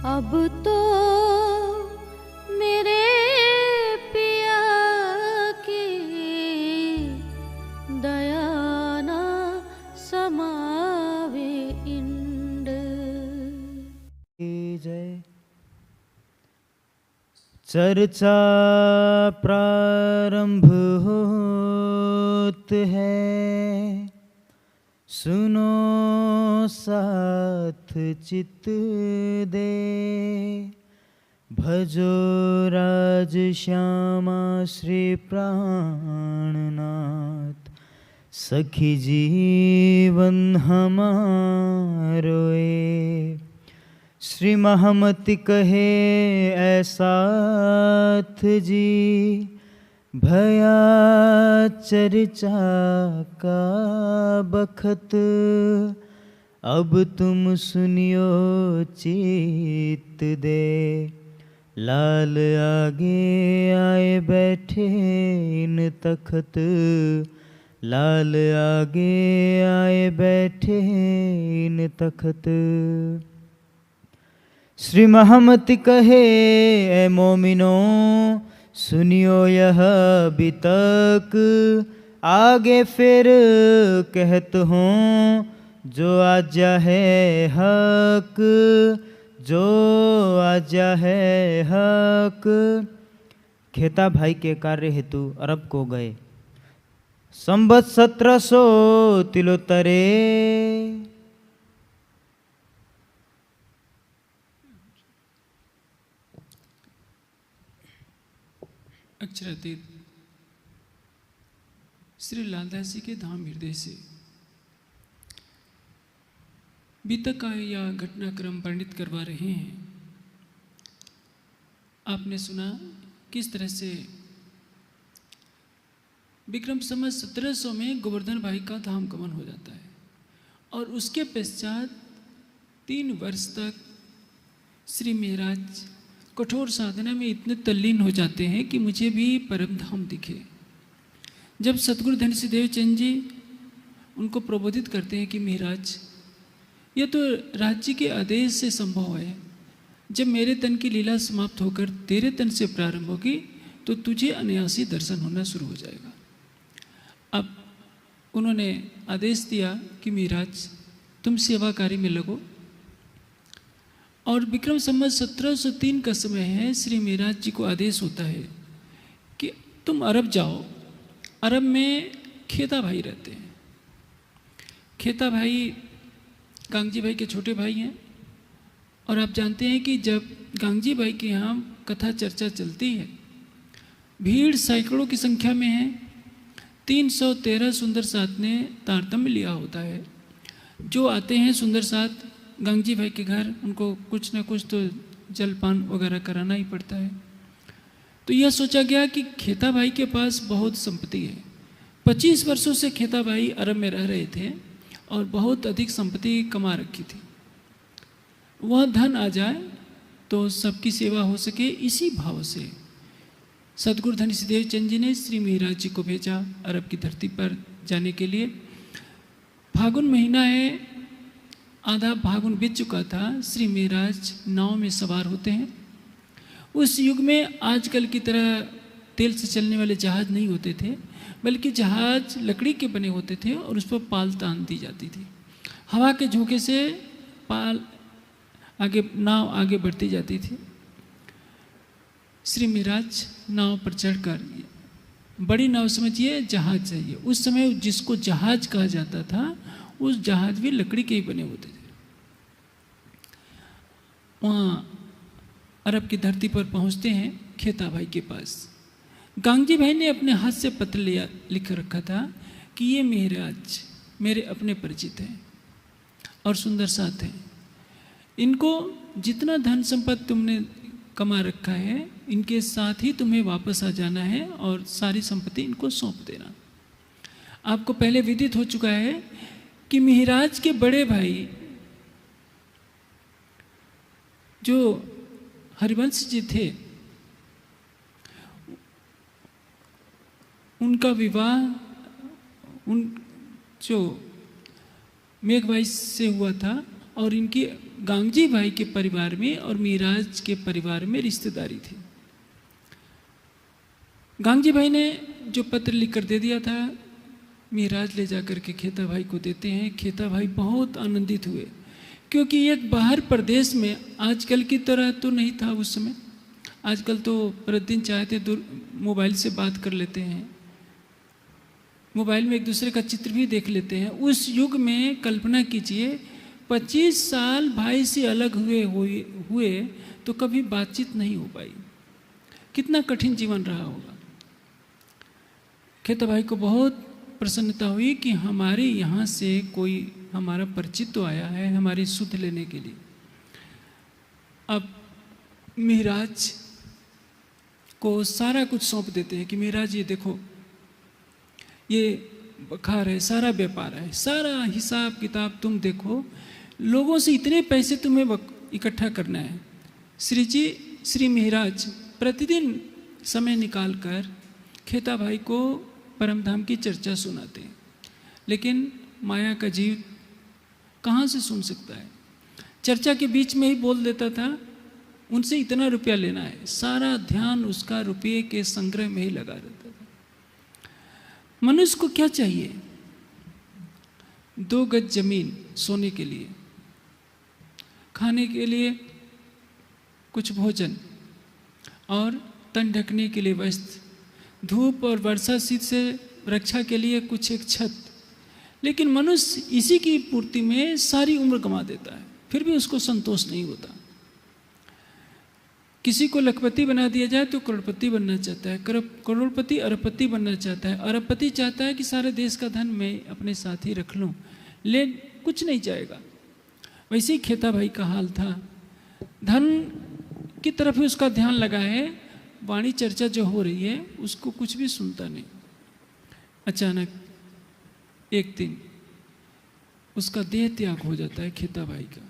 अब तो मेरे पिया की दया ना समावे इंड। जय। चर्चा प्रारंभ होत है, सुनो साथ चित दे। भजो राज श्यामा श्री प्राणनाथ, सखी जीवन हमारो ए। श्री महामति कहे ऐसाथ जी, भया चर्चा का बखत। अब तुम सुनियो चित दे, लाल आगे आए बैठे इन तखत। लाल आगे आए बैठे इन तखत। श्री महामति कहे ऐ मोमिनो, सुनियो यह बितक। आगे फिर कहत हूँ जो आज्ञा है हक, जो आज्ञा है हक। खेता भाई के कार्य हेतु अरब को गए। संवत 1700 तिलोत्तरे। अक्षरातीत श्री लालदास जी के धाम हृदय से बीतक का यह घटनाक्रम वर्णित करवा रहे हैं। आपने सुना किस तरह से विक्रम संवत 1700 में गोवर्धन भाई का धाम गमन हो जाता है और उसके पश्चात 3 वर्ष तक श्री महाराज कठोर साधना में इतने तल्लीन हो जाते हैं कि मुझे भी परम धाम दिखे। जब सतगुरु धन सिद्धेव चंद जी उनको प्रबोधित करते हैं कि महाराज यह तो राज्य के आदेश से संभव है, जब मेरे तन की लीला समाप्त होकर तेरे तन से प्रारंभ होगी तो तुझे अनायासी दर्शन होना शुरू हो जाएगा। अब उन्होंने आदेश दिया कि महाराज तुम सेवा कार्य में लगो। और विक्रम संवत 1703 का समय है। श्री महाराज जी को आदेश होता है कि तुम अरब जाओ। अरब में खेता भाई रहते हैं। खेता भाई गांगजी भाई के छोटे भाई हैं। और आप जानते हैं कि जब गांगजी भाई के यहाँ कथा चर्चा चलती है, भीड़ सैकड़ों की संख्या में है। 313 सुंदर साथ ने तारतम्य लिया होता है। जो आते हैं सुंदर साथ गांगजी भाई के घर, उनको कुछ ना कुछ तो जलपान वगैरह कराना ही पड़ता है। तो यह सोचा गया कि खेता भाई के पास बहुत संपत्ति है। 25 वर्षों से खेता भाई अरब में रह रहे थे और बहुत अधिक संपत्ति कमा रखी थी। वह धन आ जाए तो सबकी सेवा हो सके, इसी भाव से सतगुरु धन सिद्धेव चंद जी ने श्री महाराज जी को भेजा अरब की धरती पर जाने के लिए। फागुन महीना है, आधा फागुन बीत चुका था। श्री महाराज नाव में सवार होते हैं। उस युग में आजकल की तरह तेल से चलने वाले जहाज नहीं होते थे, बल्कि जहाज लकड़ी के बने होते थे और उस पर पाल तान दी जाती थी। हवा के झोंके से पाल नाव आगे बढ़ती जाती थी। श्री महाराज नाव पर चढ़कर, बड़ी नाव समझिए, जहाज चाहिए। उस समय जिसको जहाज कहा जाता था उस जहाज भी लकड़ी के ही बने होते थे। वहाँ अरब की धरती पर पहुँचते हैं खेता भाई के पास। गांगजी भाई ने अपने हाथ से पत्र लिख रखा था कि ये महाराज मेरे अपने परिचित हैं और सुंदर साथ हैं। इनको जितना धन संपत्ति तुमने कमा रखा है, इनके साथ ही तुम्हें वापस आ जाना है और सारी संपत्ति इनको सौंप देना। आपको पहले विदित हो चुका है कि महाराज के बड़े भाई जो हरिवंश जी थे, उनका विवाह जो मेघ भाई से हुआ था और इनकी गांगजी भाई के परिवार में और मिराज के परिवार में रिश्तेदारी थी। गांगजी भाई ने जो पत्र लिख कर दे दिया था, मिराज ले जाकर के खेता भाई को देते हैं। खेता भाई बहुत आनंदित हुए, क्योंकि एक बाहर प्रदेश में, आजकल की तरह तो नहीं था उस समय, आजकल तो प्रतिदिन चाहते मोबाइल से बात कर लेते हैं, मोबाइल में एक दूसरे का चित्र भी देख लेते हैं। उस युग में कल्पना कीजिए 25 साल भाई से अलग हुए तो कभी बातचीत नहीं हो पाई। कितना कठिन जीवन रहा होगा। खेता भाई को बहुत प्रसन्नता हुई कि हमारे यहाँ से कोई हमारा परिचित तो आया है हमारी सुध लेने के लिए। अब मिराज को सारा कुछ सौंप देते हैं कि मिराज ये देखो, ये बखार है, सारा व्यापार है, सारा हिसाब किताब तुम देखो, लोगों से इतने पैसे तुम्हें इकट्ठा करना है। श्री मिराज प्रतिदिन समय निकालकर खेता भाई को परमधाम की चर्चा सुनाते हैं, लेकिन माया का जीव कहाँ से सुन सकता है। चर्चा के बीच में ही बोल देता था उनसे इतना रुपया लेना है, सारा ध्यान उसका रुपये के संग्रह में ही लगा रहता था। मनुष्य को क्या चाहिए? 2 गज जमीन सोने के लिए, खाने के लिए कुछ भोजन और तन ढकने के लिए वस्त्र, धूप और वर्षा शीत से रक्षा के लिए कुछ एक छत। लेकिन मनुष्य इसी की पूर्ति में सारी उम्र गंवा देता है, फिर भी उसको संतोष नहीं होता। किसी को लखपति बना दिया जाए तो करोड़पति बनना चाहता है, करोड़पति अरबपति बनना चाहता है, अरबपति चाहता है कि सारे देश का धन मैं अपने साथ ही रख लूँ, ले कुछ नहीं जाएगा। वैसे ही खेता भाई का हाल था, धन की तरफ ही उसका ध्यान लगा है, वाणी चर्चा जो हो रही है उसको कुछ भी सुनता नहीं। अचानक एक दिन उसका देह त्याग हो जाता है खेता भाई का।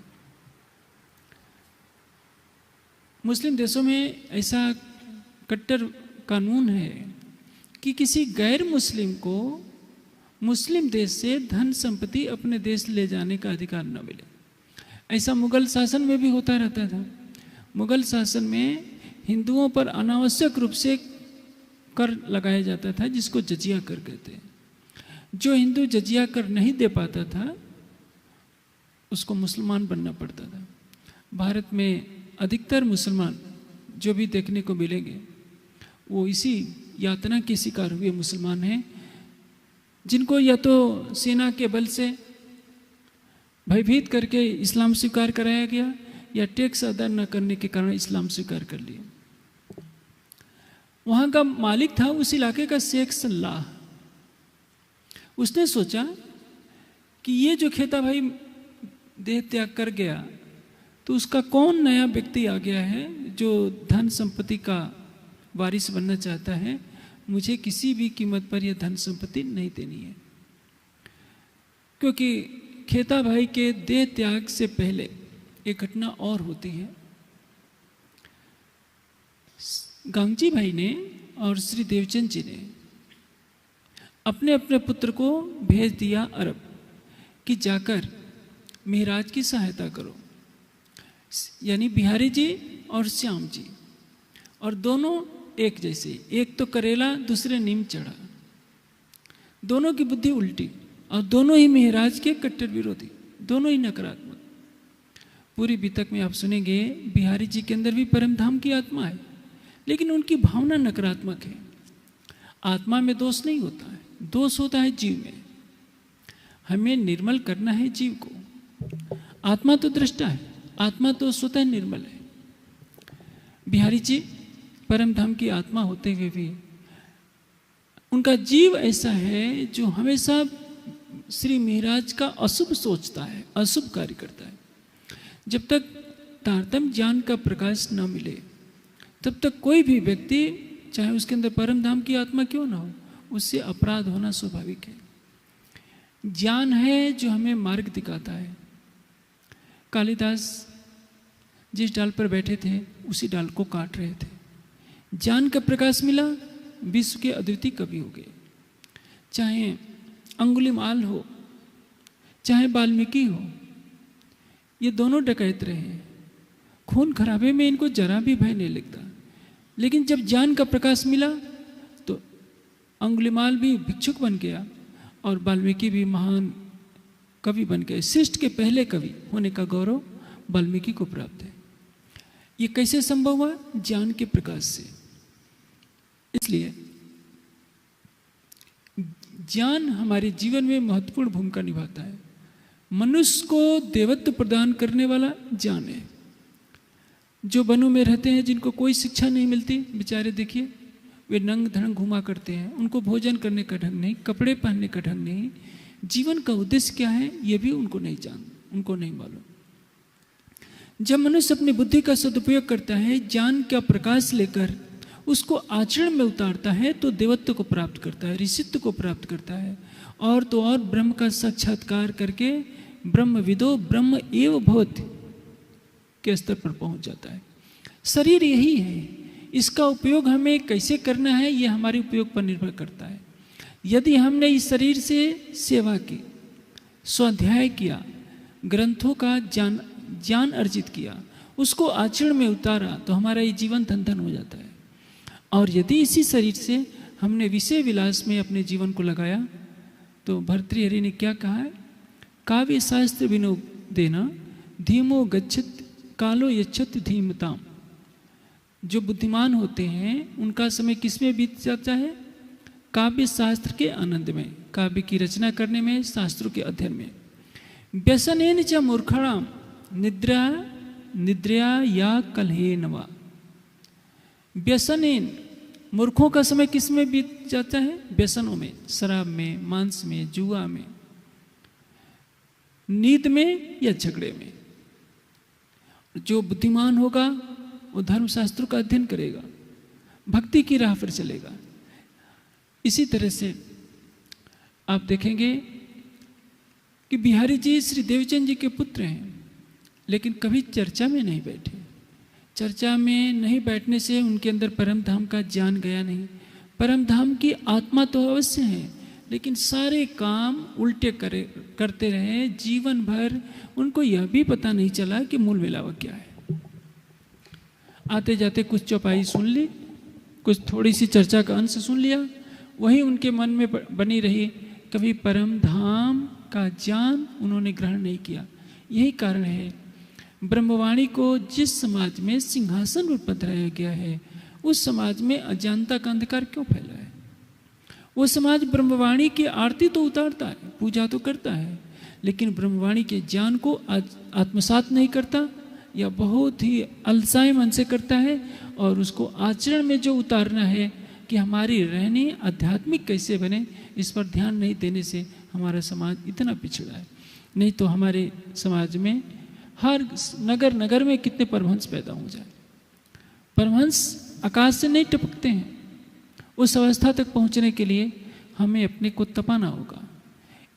मुस्लिम देशों में ऐसा कट्टर कानून है कि किसी गैर मुस्लिम को मुस्लिम देश से धन संपत्ति अपने देश ले जाने का अधिकार न मिले। ऐसा मुगल शासन में भी होता रहता था। मुगल शासन में हिंदुओं पर अनावश्यक रूप से कर लगाया जाता था, जिसको जजिया कर कहते हैं। जो हिंदू जजिया कर नहीं दे पाता था उसको मुसलमान बनना पड़ता था। भारत में अधिकतर मुसलमान जो भी देखने को मिलेंगे वो इसी यातना के शिकार हुए मुसलमान हैं, जिनको या तो सेना के बल से भयभीत करके इस्लाम स्वीकार कराया गया या टैक्स अदा न करने के कारण इस्लाम स्वीकार कर लिया। वहाँ का मालिक था उस इलाके का शेख सल्लाह। उसने सोचा कि ये जो खेता भाई देह त्याग कर गया तो उसका कौन नया व्यक्ति आ गया है जो धन संपत्ति का वारिस बनना चाहता है। मुझे किसी भी कीमत पर यह धन संपत्ति नहीं देनी है, क्योंकि खेता भाई के देह त्याग से पहले एक घटना और होती है। गांगजी भाई ने और श्री देवचंद जी ने अपने अपने पुत्र को भेज दिया अरब कि जाकर मिराज की सहायता करो, यानी बिहारी जी और श्याम जी, और दोनों एक जैसे, एक तो करेला दूसरे नीम चढ़ा, दोनों की बुद्धि उल्टी और दोनों ही मिराज के कट्टर विरोधी, दोनों ही नकारात्मक। पूरी बीतक में आप सुनेंगे बिहारी जी के अंदर भी परमधाम की आत्मा है, लेकिन उनकी भावना नकारात्मक है। आत्मा में दोष नहीं होता है, दोष होता है जीव में। हमें निर्मल करना है जीव को। आत्मा तो दृष्टा है, आत्मा तो स्वतः निर्मल है। बिहारी जी परमधाम की आत्मा होते हुए भी उनका जीव ऐसा है जो हमेशा श्री मिराज का अशुभ सोचता है, अशुभ कार्य करता है। जब तक तारतम्य ज्ञान का प्रकाश न मिले तब तक कोई भी व्यक्ति, चाहे उसके अंदर परमधाम की आत्मा क्यों ना हो, उससे अपराध होना स्वाभाविक है। ज्ञान है जो हमें मार्ग दिखाता है। कालिदास जिस डाल पर बैठे थे उसी डाल को काट रहे थे। ज्ञान का प्रकाश मिला, विश्व के अद्वितीय कवि हो गए। चाहे अंगुलीमाल हो, चाहे वाल्मीकि हो, ये दोनों डकैत रहे हैं, खून खराबे में इनको जरा भी भय नहीं लगता। लेकिन जब ज्ञान का प्रकाश मिला तो अंगुलिमाल भी भिक्षुक बन गया और वाल्मीकि भी महान कवि बन गए। सृष्टि के पहले कवि होने का गौरव वाल्मीकि को प्राप्त है। ये कैसे संभव हुआ? ज्ञान के प्रकाश से। इसलिए ज्ञान हमारे जीवन में महत्वपूर्ण भूमिका निभाता है। मनुष्य को देवत्व प्रदान करने वाला ज्ञान है। जो वनों में रहते हैं, जिनको कोई शिक्षा नहीं मिलती, बेचारे देखिए वे नंग धड़ंग घुमा करते हैं, उनको भोजन करने का ढंग नहीं, कपड़े पहनने का ढंग नहीं, जीवन का उद्देश्य क्या है ये भी उनको नहीं मालूम। जब मनुष्य अपनी बुद्धि का सदुपयोग करता है, ज्ञान का प्रकाश लेकर उसको आचरण में उतारता है, तो देवत्व को प्राप्त करता है, ऋषित्व को प्राप्त करता है, और तो और ब्रह्म का साक्षात्कार करके ब्रह्मविदो ब्रह्म एव भवति के स्तर पर पहुंच जाता है। शरीर यही है, इसका उपयोग हमें कैसे करना है ये हमारे उपयोग पर निर्भर करता है। यदि हमने इस शरीर से सेवा की, स्वाध्याय किया, ग्रंथों का ज्ञान अर्जित किया, उसको आचरण में उतारा, तो हमारा ये जीवन धन धन हो जाता है। और यदि इसी शरीर से हमने विषय विलास में अपने जीवन को लगाया, तो भर्तृहरि ने क्या कहा है? काव्य शास्त्र विनो देना धीमो गच्छत कालो यच्छत धीमताम। जो बुद्धिमान होते हैं उनका समय किसमें बीत जाता है? काव्य शास्त्र के आनंद में, काव्य की रचना करने में, शास्त्रों के अध्ययन में। व्यसनेन च मूर्खणाम निद्रया या कलहेनवा। व्यसनेन, मूर्खों का समय किस में बीत जाता है? व्यसनों में, शराब में, मांस में, जुआ में, नींद में या झगड़े में। जो बुद्धिमान होगा वो धर्मशास्त्रों का अध्ययन करेगा, भक्ति की राह पर चलेगा। इसी तरह से आप देखेंगे कि बिहारी जी श्री देवचंद जी के पुत्र हैं, लेकिन कभी चर्चा में नहीं बैठे। चर्चा में नहीं बैठने से उनके अंदर परम धाम का ज्ञान गया नहीं। परम धाम की आत्मा तो अवश्य है, लेकिन सारे काम उल्टे करते रहे जीवन भर। उनको यह भी पता नहीं चला कि मूल मिलावा क्या है। आते जाते कुछ चौपाई सुन ली, कुछ थोड़ी सी चर्चा का अंश सुन लिया, वही उनके मन में बनी रही। कभी परम धाम का ज्ञान उन्होंने ग्रहण नहीं किया। यही कारण है ब्रह्मवाणी को जिस समाज में सिंहासन पर पधराया गया है, उस समाज में अज्ञानता का अंधकार क्यों फैला है? वो समाज ब्रह्मवाणी की आरती तो उतारता है, पूजा तो करता है, लेकिन ब्रह्मवाणी के ज्ञान को आत्मसात नहीं करता, या बहुत ही अलसाए मन से करता है। और उसको आचरण में जो उतारना है कि हमारी रहनी आध्यात्मिक कैसे बने, इस पर ध्यान नहीं देने से हमारा समाज इतना पिछड़ा है। नहीं तो हमारे समाज में हर नगर नगर में कितने परमहंस पैदा हो जाए। परमहंस आकाश से नहीं टपकते हैं। उस अवस्था तक पहुंचने के लिए हमें अपने को तपाना होगा,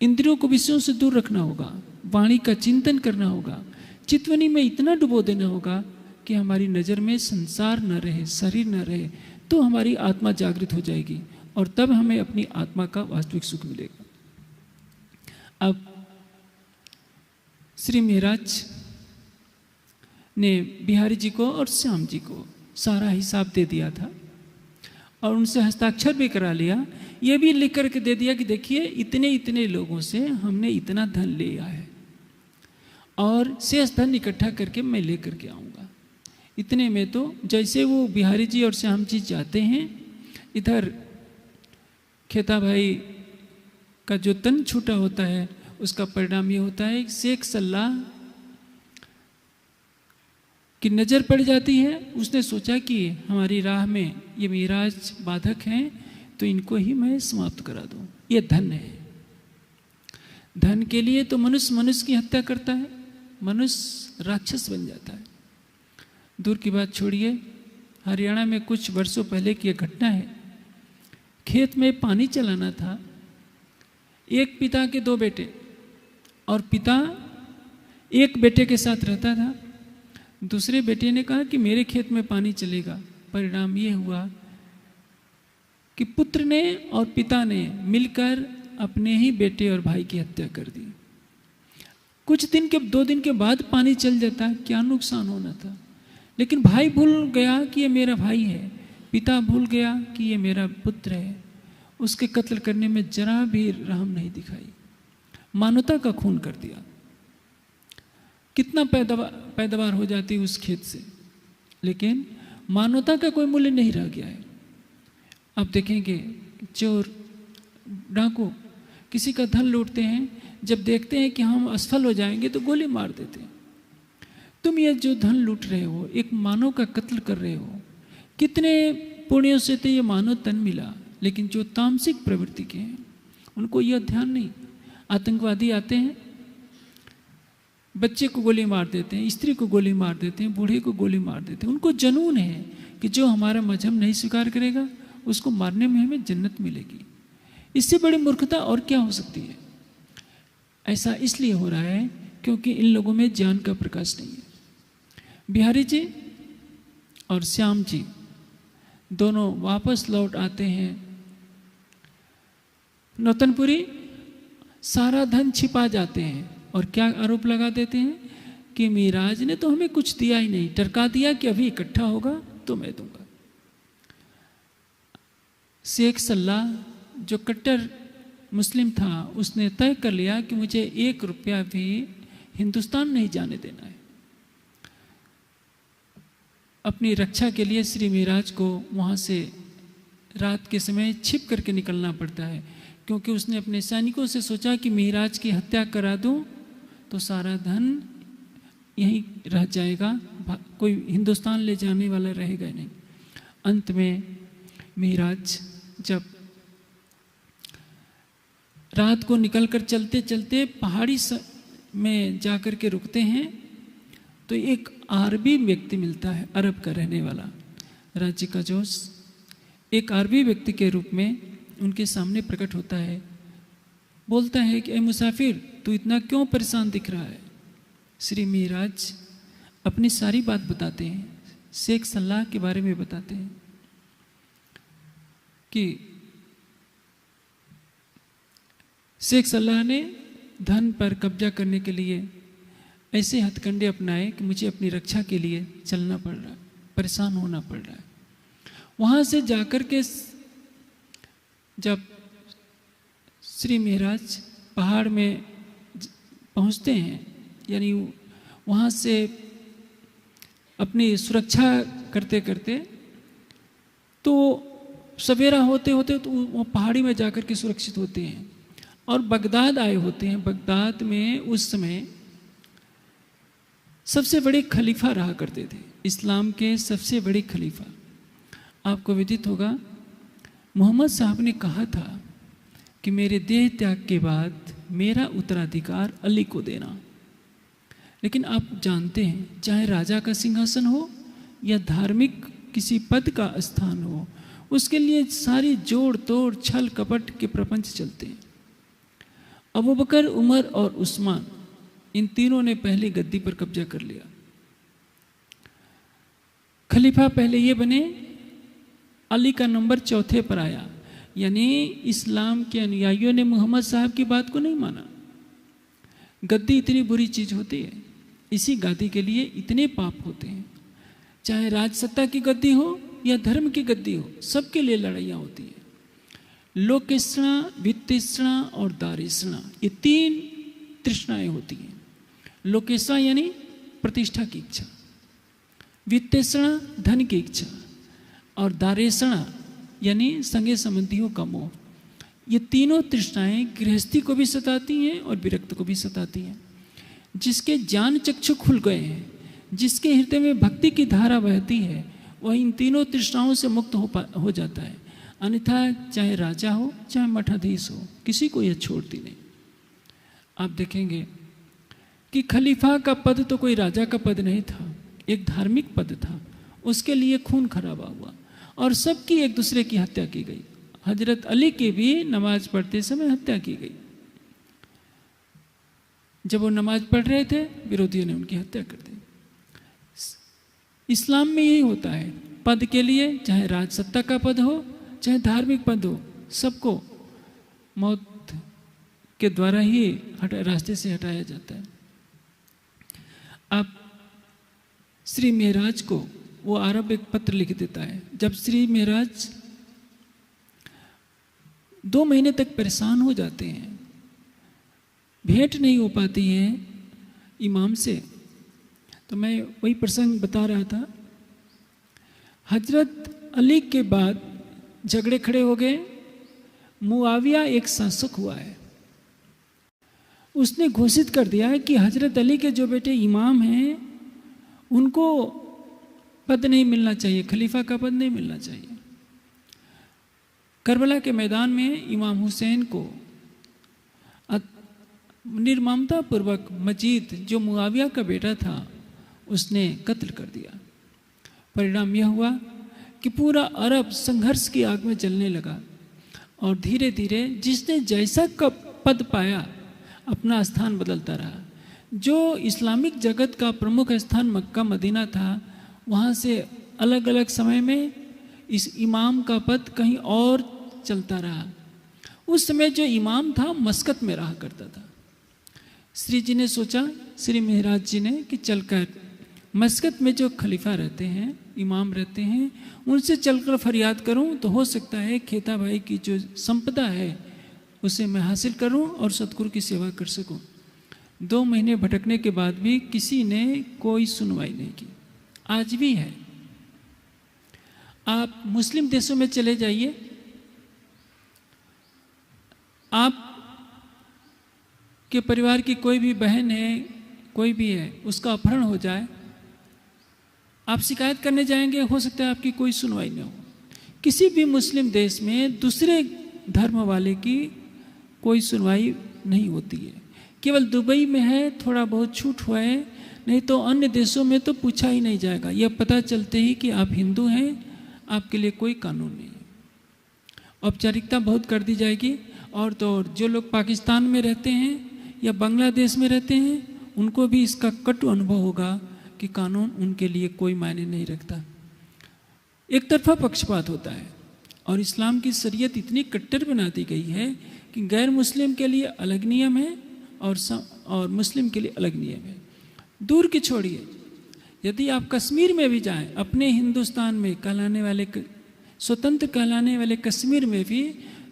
इंद्रियों को विषयों से दूर रखना होगा, वाणी का चिंतन करना होगा, चितवनी में इतना डुबो देना होगा कि हमारी नज़र में संसार न रहे, शरीर न रहे, तो हमारी आत्मा जागृत हो जाएगी और तब हमें अपनी आत्मा का वास्तविक सुख मिलेगा। अब श्री महाराज ने बिहारी जी को और श्याम जी को सारा हिसाब दे दिया था और उनसे हस्ताक्षर भी करा लिया। ये भी लिख करके दे दिया कि देखिए इतने इतने लोगों से हमने इतना धन लिया है और शेष धन इकट्ठा करके मैं ले करके आऊँगा। इतने में तो जैसे वो बिहारी जी और श्याम जी जाते हैं, इधर खेता भाई का जो तन छूटा होता है उसका परिणाम ये होता है शेख सल्लाह की नज़र पड़ जाती है। उसने सोचा कि हमारी राह में ये महाराज बाधक हैं, तो इनको ही मैं समाप्त करा दूं। ये धन है। धन के लिए तो मनुष्य की हत्या करता है, मनुष्य राक्षस बन जाता है। दूर की बात छोड़िए, हरियाणा में कुछ वर्षों पहले की एक घटना है। खेत में पानी चलाना था। एक पिता के दो बेटे, और पिता एक बेटे के साथ रहता था। दूसरे बेटे ने कहा कि मेरे खेत में पानी चलेगा। परिणाम ये हुआ कि पुत्र ने और पिता ने मिलकर अपने ही बेटे और भाई की हत्या कर दी। कुछ दिन के 2 दिन के बाद पानी चल जाता, क्या नुकसान होना था। लेकिन भाई भूल गया कि ये मेरा भाई है, पिता भूल गया कि ये मेरा पुत्र है, उसके कत्ल करने में जरा भी रहम नहीं दिखाई, मानवता का खून कर दिया। कितना पैदावार हो जाती उस खेत से, लेकिन मानवता का कोई मूल्य नहीं रह गया है। आप देखेंगे चोर डाकू किसी का धन लूटते हैं, जब देखते हैं कि हम असफल हो जाएंगे तो गोली मार देते हैं। तुम ये जो धन लूट रहे हो, एक मानव का कत्ल कर रहे हो, कितने पुण्यों से तो ये मानव तन मिला, लेकिन जो तामसिक प्रवृत्ति के हैं उनको यह ध्यान नहीं। आतंकवादी आते हैं, बच्चे को गोली मार देते हैं, स्त्री को गोली मार देते हैं, बूढ़े को गोली मार देते हैं। उनको जुनून है कि जो हमारा मजहब नहीं स्वीकार करेगा उसको मारने में हमें जन्नत मिलेगी। इससे बड़ी मूर्खता और क्या हो सकती है। ऐसा इसलिए हो रहा है क्योंकि इन लोगों में ज्ञान का प्रकाश नहीं है। बिहारी जी और श्याम जी दोनों वापस लौट आते हैं नौतनपुरी, सारा धन छिपा जाते हैं और क्या आरोप लगा देते हैं कि मिराज ने तो हमें कुछ दिया ही नहीं, टरका दिया कि अभी इकट्ठा होगा तो मैं दूंगा। शेख सल्लाह जो कट्टर मुस्लिम था, उसने तय कर लिया कि मुझे 1 रुपया भी हिंदुस्तान नहीं जाने देना है। अपनी रक्षा के लिए श्री मिराज को वहाँ से रात के समय छिप करके निकलना पड़ता है, क्योंकि उसने अपने सैनिकों से सोचा कि मिराज की हत्या करा दूं तो सारा धन यहीं रह जाएगा, कोई हिंदुस्तान ले जाने वाला रहेगा नहीं। अंत में मिराज जब रात को निकलकर चलते चलते पहाड़ी में जाकर के रुकते हैं तो एक अरबी व्यक्ति मिलता है, अरब का रहने वाला, राज्य का जोश, एक अरबी व्यक्ति के रूप में उनके सामने प्रकट होता है। बोलता है कि ए मुसाफिर, तू इतना क्यों परेशान दिख रहा है। श्री मिराज अपनी सारी बात बताते हैं, शेख सल्लाह के बारे में बताते हैं कि शेख सल्लाह ने धन पर कब्जा करने के लिए ऐसे हथकंडे अपनाए कि मुझे अपनी रक्षा के लिए चलना पड़ रहा है, परेशान होना पड़ रहा है। वहाँ से जाकर के जब श्री मिराज पहाड़ में पहुँचते हैं, यानी वहाँ से अपनी सुरक्षा करते करते, तो सवेरा होते होते तो वो पहाड़ी में जाकर के सुरक्षित होते हैं और बगदाद आए होते हैं। बगदाद में उस समय सबसे बड़े खलीफा रहा करते थे, इस्लाम के सबसे बड़े खलीफा। आपको विदित होगा मोहम्मद साहब ने कहा था कि मेरे देह त्याग के बाद मेरा उत्तराधिकार अली को देना। लेकिन आप जानते हैं, चाहे राजा का सिंहासन हो या धार्मिक किसी पद का स्थान हो, उसके लिए सारी जोड़ तोड़ छल कपट के प्रपंच चलते हैं। अबू बकर, उमर और उस्मान, इन तीनों ने पहले गद्दी पर कब्जा कर लिया। खलीफा पहले ये बने, अली का नंबर चौथे पर आया, यानी इस्लाम के अनुयायियों ने मोहम्मद साहब की बात को नहीं माना। गद्दी इतनी बुरी चीज होती है, इसी गादी के लिए इतने पाप होते हैं। चाहे राजसत्ता की गद्दी हो या धर्म की गद्दी हो, सबके लिए लड़ाइयाँ होती हैं। लोकेष्णा, वित्तेष्णा और दारेष्णा, ये 3 तृष्णाएं होती हैं। लोकेष्णा यानी प्रतिष्ठा की इच्छा, वित्तेष्णा धन की इच्छा, और दारेष्णा यानी संगे संबंधियों का मोह। ये तीनों तृष्णाएं गृहस्थी को भी सताती हैं और विरक्त को भी सताती हैं। जिसके ज्ञान चक्षु खुल गए हैं, जिसके हृदय में भक्ति की धारा बहती है, वह इन तीनों तृष्णाओं से मुक्त हो जाता है। अन्यथा चाहे राजा हो चाहे मठाधीश हो, किसी को यह छोड़ती नहीं। आप देखेंगे कि खलीफा का पद तो कोई राजा का पद नहीं था, एक धार्मिक पद था। उसके लिए खून खराबा हुआ और सबकी एक दूसरे की हत्या की गई। हजरत अली की भी नमाज पढ़ते समय हत्या की गई। जब वो नमाज पढ़ रहे थे, विरोधियों ने उनकी हत्या कर दी। इस्लाम में यही होता है, पद के लिए, चाहे राजसत्ता का पद हो चाहे धार्मिक पद हो, सबको मौत के द्वारा ही रास्ते से हटाया जाता है। अब श्री महराज को वो अरब एक पत्र लिख देता है। जब श्री महराज 2 महीने तक परेशान हो जाते हैं, भेंट नहीं हो पाती है इमाम से, तो मैं वही प्रसंग बता रहा था। हजरत अली के बाद झगड़े खड़े हो गए। मुआविया एक शासक हुआ है, उसने घोषित कर दिया है कि हजरत अली के जो बेटे इमाम हैं उनको पद नहीं मिलना चाहिए, खलीफा का पद नहीं मिलना चाहिए। करबला के मैदान में इमाम हुसैन को निर्ममता पूर्वक मजीद जो मुआविया का बेटा था उसने कत्ल कर दिया। परिणाम यह हुआ कि पूरा अरब संघर्ष की आग में जलने लगा और धीरे धीरे जिसने जैसा पद पाया अपना स्थान बदलता रहा। जो इस्लामिक जगत का प्रमुख स्थान मक्का मदीना था, वहाँ से अलग अलग समय में इस इमाम का पद कहीं और चलता रहा। उस समय जो इमाम था मस्कत में रहा करता था। श्री जी ने सोचा, श्री महराज जी ने, कि चलकर मस्कत में जो खलीफा रहते हैं, इमाम रहते हैं, उनसे चलकर फरियाद करूं तो हो सकता है खेता भाई की जो संपदा है उसे मैं हासिल करूं और सतगुरु की सेवा कर सकूं। 2 महीने भटकने के बाद भी किसी ने कोई सुनवाई नहीं की। आज भी है। आप मुस्लिम देशों में चले जाइए, आप के परिवार की कोई भी बहन है, कोई भी है, उसका अपहरण हो जाए, आप शिकायत करने जाएंगे, हो सकता है आपकी कोई सुनवाई न हो। किसी भी मुस्लिम देश में दूसरे धर्म वाले की कोई सुनवाई नहीं होती है। केवल दुबई में है थोड़ा बहुत छूट हुआ है, नहीं तो अन्य देशों में तो पूछा ही नहीं जाएगा। यह पता चलते ही कि आप हिंदू हैं, आपके लिए कोई कानून नहीं है। औपचारिकता बहुत कर दी जाएगी। और तो और जो लोग पाकिस्तान में रहते हैं या बांग्लादेश में रहते हैं, उनको भी इसका कटु अनुभव होगा कि कानून उनके लिए कोई मायने नहीं रखता। एक तरफा पक्षपात होता है और इस्लाम की शरीयत इतनी कट्टर बना दी गई है कि गैर मुस्लिम के लिए अलग नियम है और मुस्लिम के लिए अलग नियम है। दूर की छोड़िए, यदि आप कश्मीर में भी जाएं, अपने हिंदुस्तान में कहलाने वाले, स्वतंत्र कहलाने वाले कश्मीर में भी,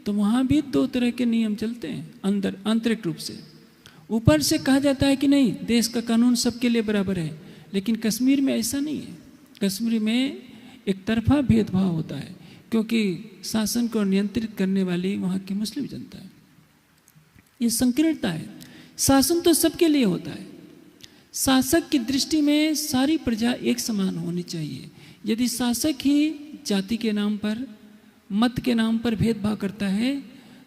तो वहाँ भी 2 तरह के नियम चलते हैं अंदर आंतरिक रूप से। ऊपर से कहा जाता है कि नहीं, देश का कानून सबके लिए बराबर है, लेकिन कश्मीर में ऐसा नहीं है। कश्मीर में एक तरफा भेदभाव होता है क्योंकि शासन को नियंत्रित करने वाली वहाँ की मुस्लिम जनता है। ये संकीर्णता है। शासन तो सबके लिए होता है। शासक की दृष्टि में सारी प्रजा एक समान होनी चाहिए। यदि शासक ही जाति के नाम पर, मत के नाम पर भेदभाव करता है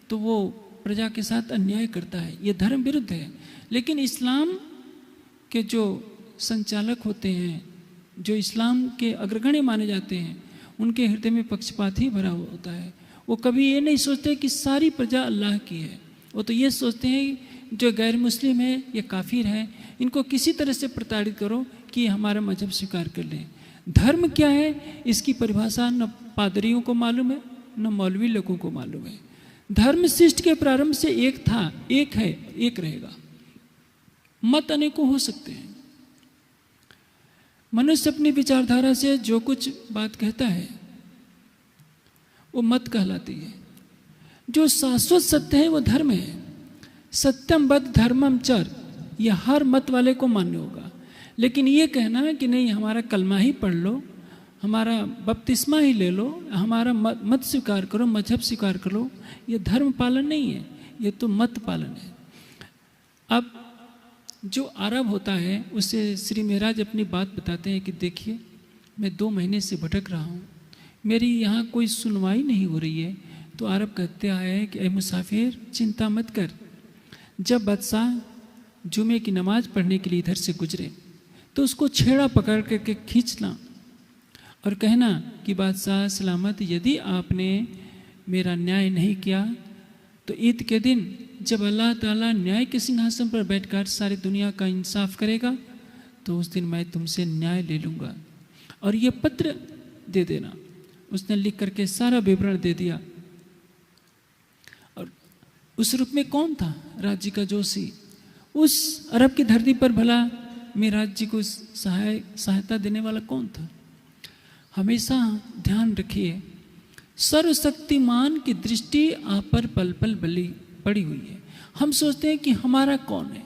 तो वो प्रजा के साथ अन्याय करता है। ये धर्म विरुद्ध है। लेकिन इस्लाम के जो संचालक होते हैं, जो इस्लाम के अग्रगण्य माने जाते हैं, उनके हृदय में पक्षपात ही भरा होता है। वो कभी ये नहीं सोचते कि सारी प्रजा अल्लाह की है। वो तो ये सोचते हैं जो गैर मुस्लिम है, ये काफिर है, इनको किसी तरह से प्रताड़ित करो कि हमारा मजहब स्वीकार कर लें। धर्म क्या है इसकी परिभाषा न पादरियों को मालूम है न मौलवी लोगों को मालूम है। धर्म सृष्टि के प्रारंभ से एक था, एक है, एक रहेगा। मत अनेकों हो सकते हैं। मनुष्य अपनी विचारधारा से जो कुछ बात कहता है वो मत कहलाती है। जो शाश्वत सत्य है वो धर्म है। सत्यम बद धर्मम चर, यह हर मत वाले को मान्य होगा। लेकिन ये कहना कि नहीं हमारा कलमा ही पढ़ लो, हमारा बपतिस्मा ही ले लो, हमारा मत स्वीकार करो, मजहब स्वीकार करो, ये धर्म पालन नहीं है, ये तो मत पालन है। अब जो अरब होता है उससे श्री महराज अपनी बात बताते हैं कि देखिए मैं 2 महीने से भटक रहा हूँ, मेरी यहाँ कोई सुनवाई नहीं हो रही है। तो अरब कहते आए कि ए मुसाफिर चिंता मत कर, जब बादशाह जुमे की नमाज पढ़ने के लिए इधर से गुजरे तो उसको छेड़ा पकड़ करके खींचना और कहना कि बादशाह सलामत, यदि आपने मेरा न्याय नहीं किया तो ईद के दिन जब अल्लाह ताला न्याय के सिंहासन पर बैठकर सारी दुनिया का इंसाफ करेगा तो उस दिन मैं तुमसे न्याय ले लूँगा और ये पत्र दे देना। उसने लिख करके सारा विवरण दे दिया। और उस रूप में कौन था? राज्य का जोशी। उस अरब की धरती पर भला मेराज जी को सहायता देने वाला कौन था? हमेशा ध्यान रखिए, सर्वशक्तिमान की दृष्टि आप पर पल पल बली पड़ी हुई है। हम सोचते हैं कि हमारा कौन है,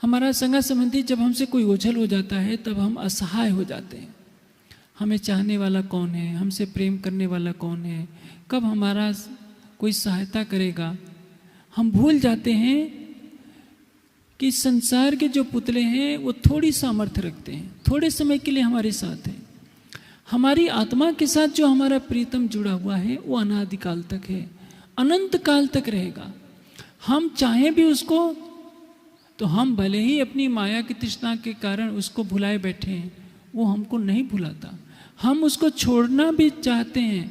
हमारा संगा संबंधी जब हमसे कोई ओझल हो जाता है तब हम असहाय हो जाते हैं। हमें चाहने वाला कौन है, हमसे प्रेम करने वाला कौन है, कब हमारा कोई सहायता करेगा। हम भूल जाते हैं कि संसार के जो पुतले हैं वो थोड़ी सामर्थ्य रखते हैं, थोड़े समय के लिए हमारे साथ हैं। हमारी आत्मा के साथ जो हमारा प्रीतम जुड़ा हुआ है वो अनादिकाल तक है, अनंत काल तक रहेगा। हम चाहें भी उसको तो हम भले ही अपनी माया की तृष्णा के कारण उसको भुलाए बैठे हैं, वो हमको नहीं भुलाता। हम उसको छोड़ना भी चाहते हैं,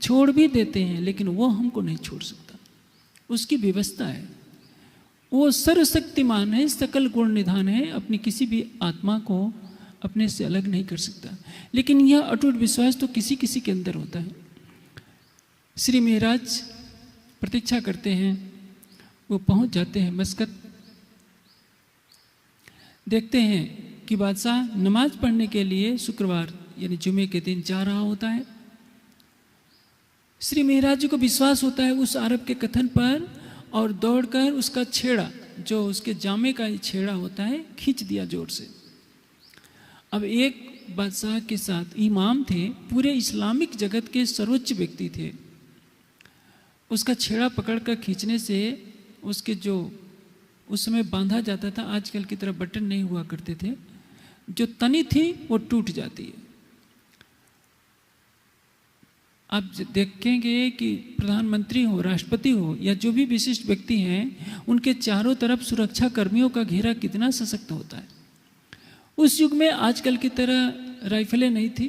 छोड़ भी देते हैं, लेकिन वो हमको नहीं छोड़ सकता। उसकी व्यवस्था है, वो सर्वशक्तिमान है, सकल गुण निधान है, अपनी किसी भी आत्मा को अपने से अलग नहीं कर सकता। लेकिन यह अटूट विश्वास तो किसी किसी के अंदर होता है। श्री महाराज प्रतीक्षा करते हैं, वो पहुंच जाते हैं मस्कत। देखते हैं कि बादशाह नमाज पढ़ने के लिए शुक्रवार यानी जुमे के दिन जा रहा होता है। श्री महाराज जी को विश्वास होता है उस अरब के कथन पर, और दौड़कर उसका छेड़ा, जो उसके जामे का छेड़ा होता है, खींच दिया जोर से। अब एक बादशाह के साथ इमाम थे, पूरे इस्लामिक जगत के सर्वोच्च व्यक्ति थे। उसका छेड़ा पकड़कर खींचने से उसके जो उस समय बांधा जाता था, आजकल की तरह बटन नहीं हुआ करते थे, जो तनी थी वो टूट जाती है। आप देखेंगे कि प्रधानमंत्री हो, राष्ट्रपति हो, या जो भी विशिष्ट व्यक्ति हैं, उनके चारों तरफ सुरक्षा कर्मियों का घेरा कितना सशक्त होता है। उस युग में आजकल की तरह राइफलें नहीं थी,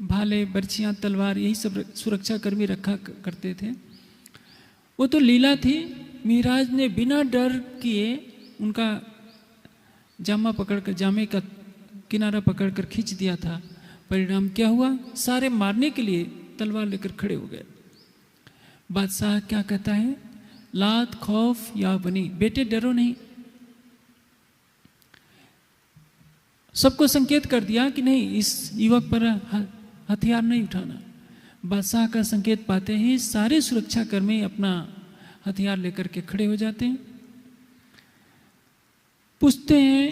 भाले, बर्छियाँ, तलवार, यही सब सुरक्षा कर्मी रखा करते थे। वो तो लीला थी। महाराज ने बिना डर किए उनका जामा पकड़कर, जामे का किनारा पकड़कर खींच दिया था। परिणाम क्या हुआ? सारे मारने के लिए तलवार लेकर खड़े हो गए। बादशाह क्या कहता है? लात खौफ या बनी, बेटे डरो नहीं। सबको संकेत कर दिया कि नहीं, इस युवक पर हथियार नहीं उठाना। बादशाह का संकेत पाते ही सारे सुरक्षा कर्मी अपना हथियार लेकर के खड़े हो जाते हैं। पूछते हैं,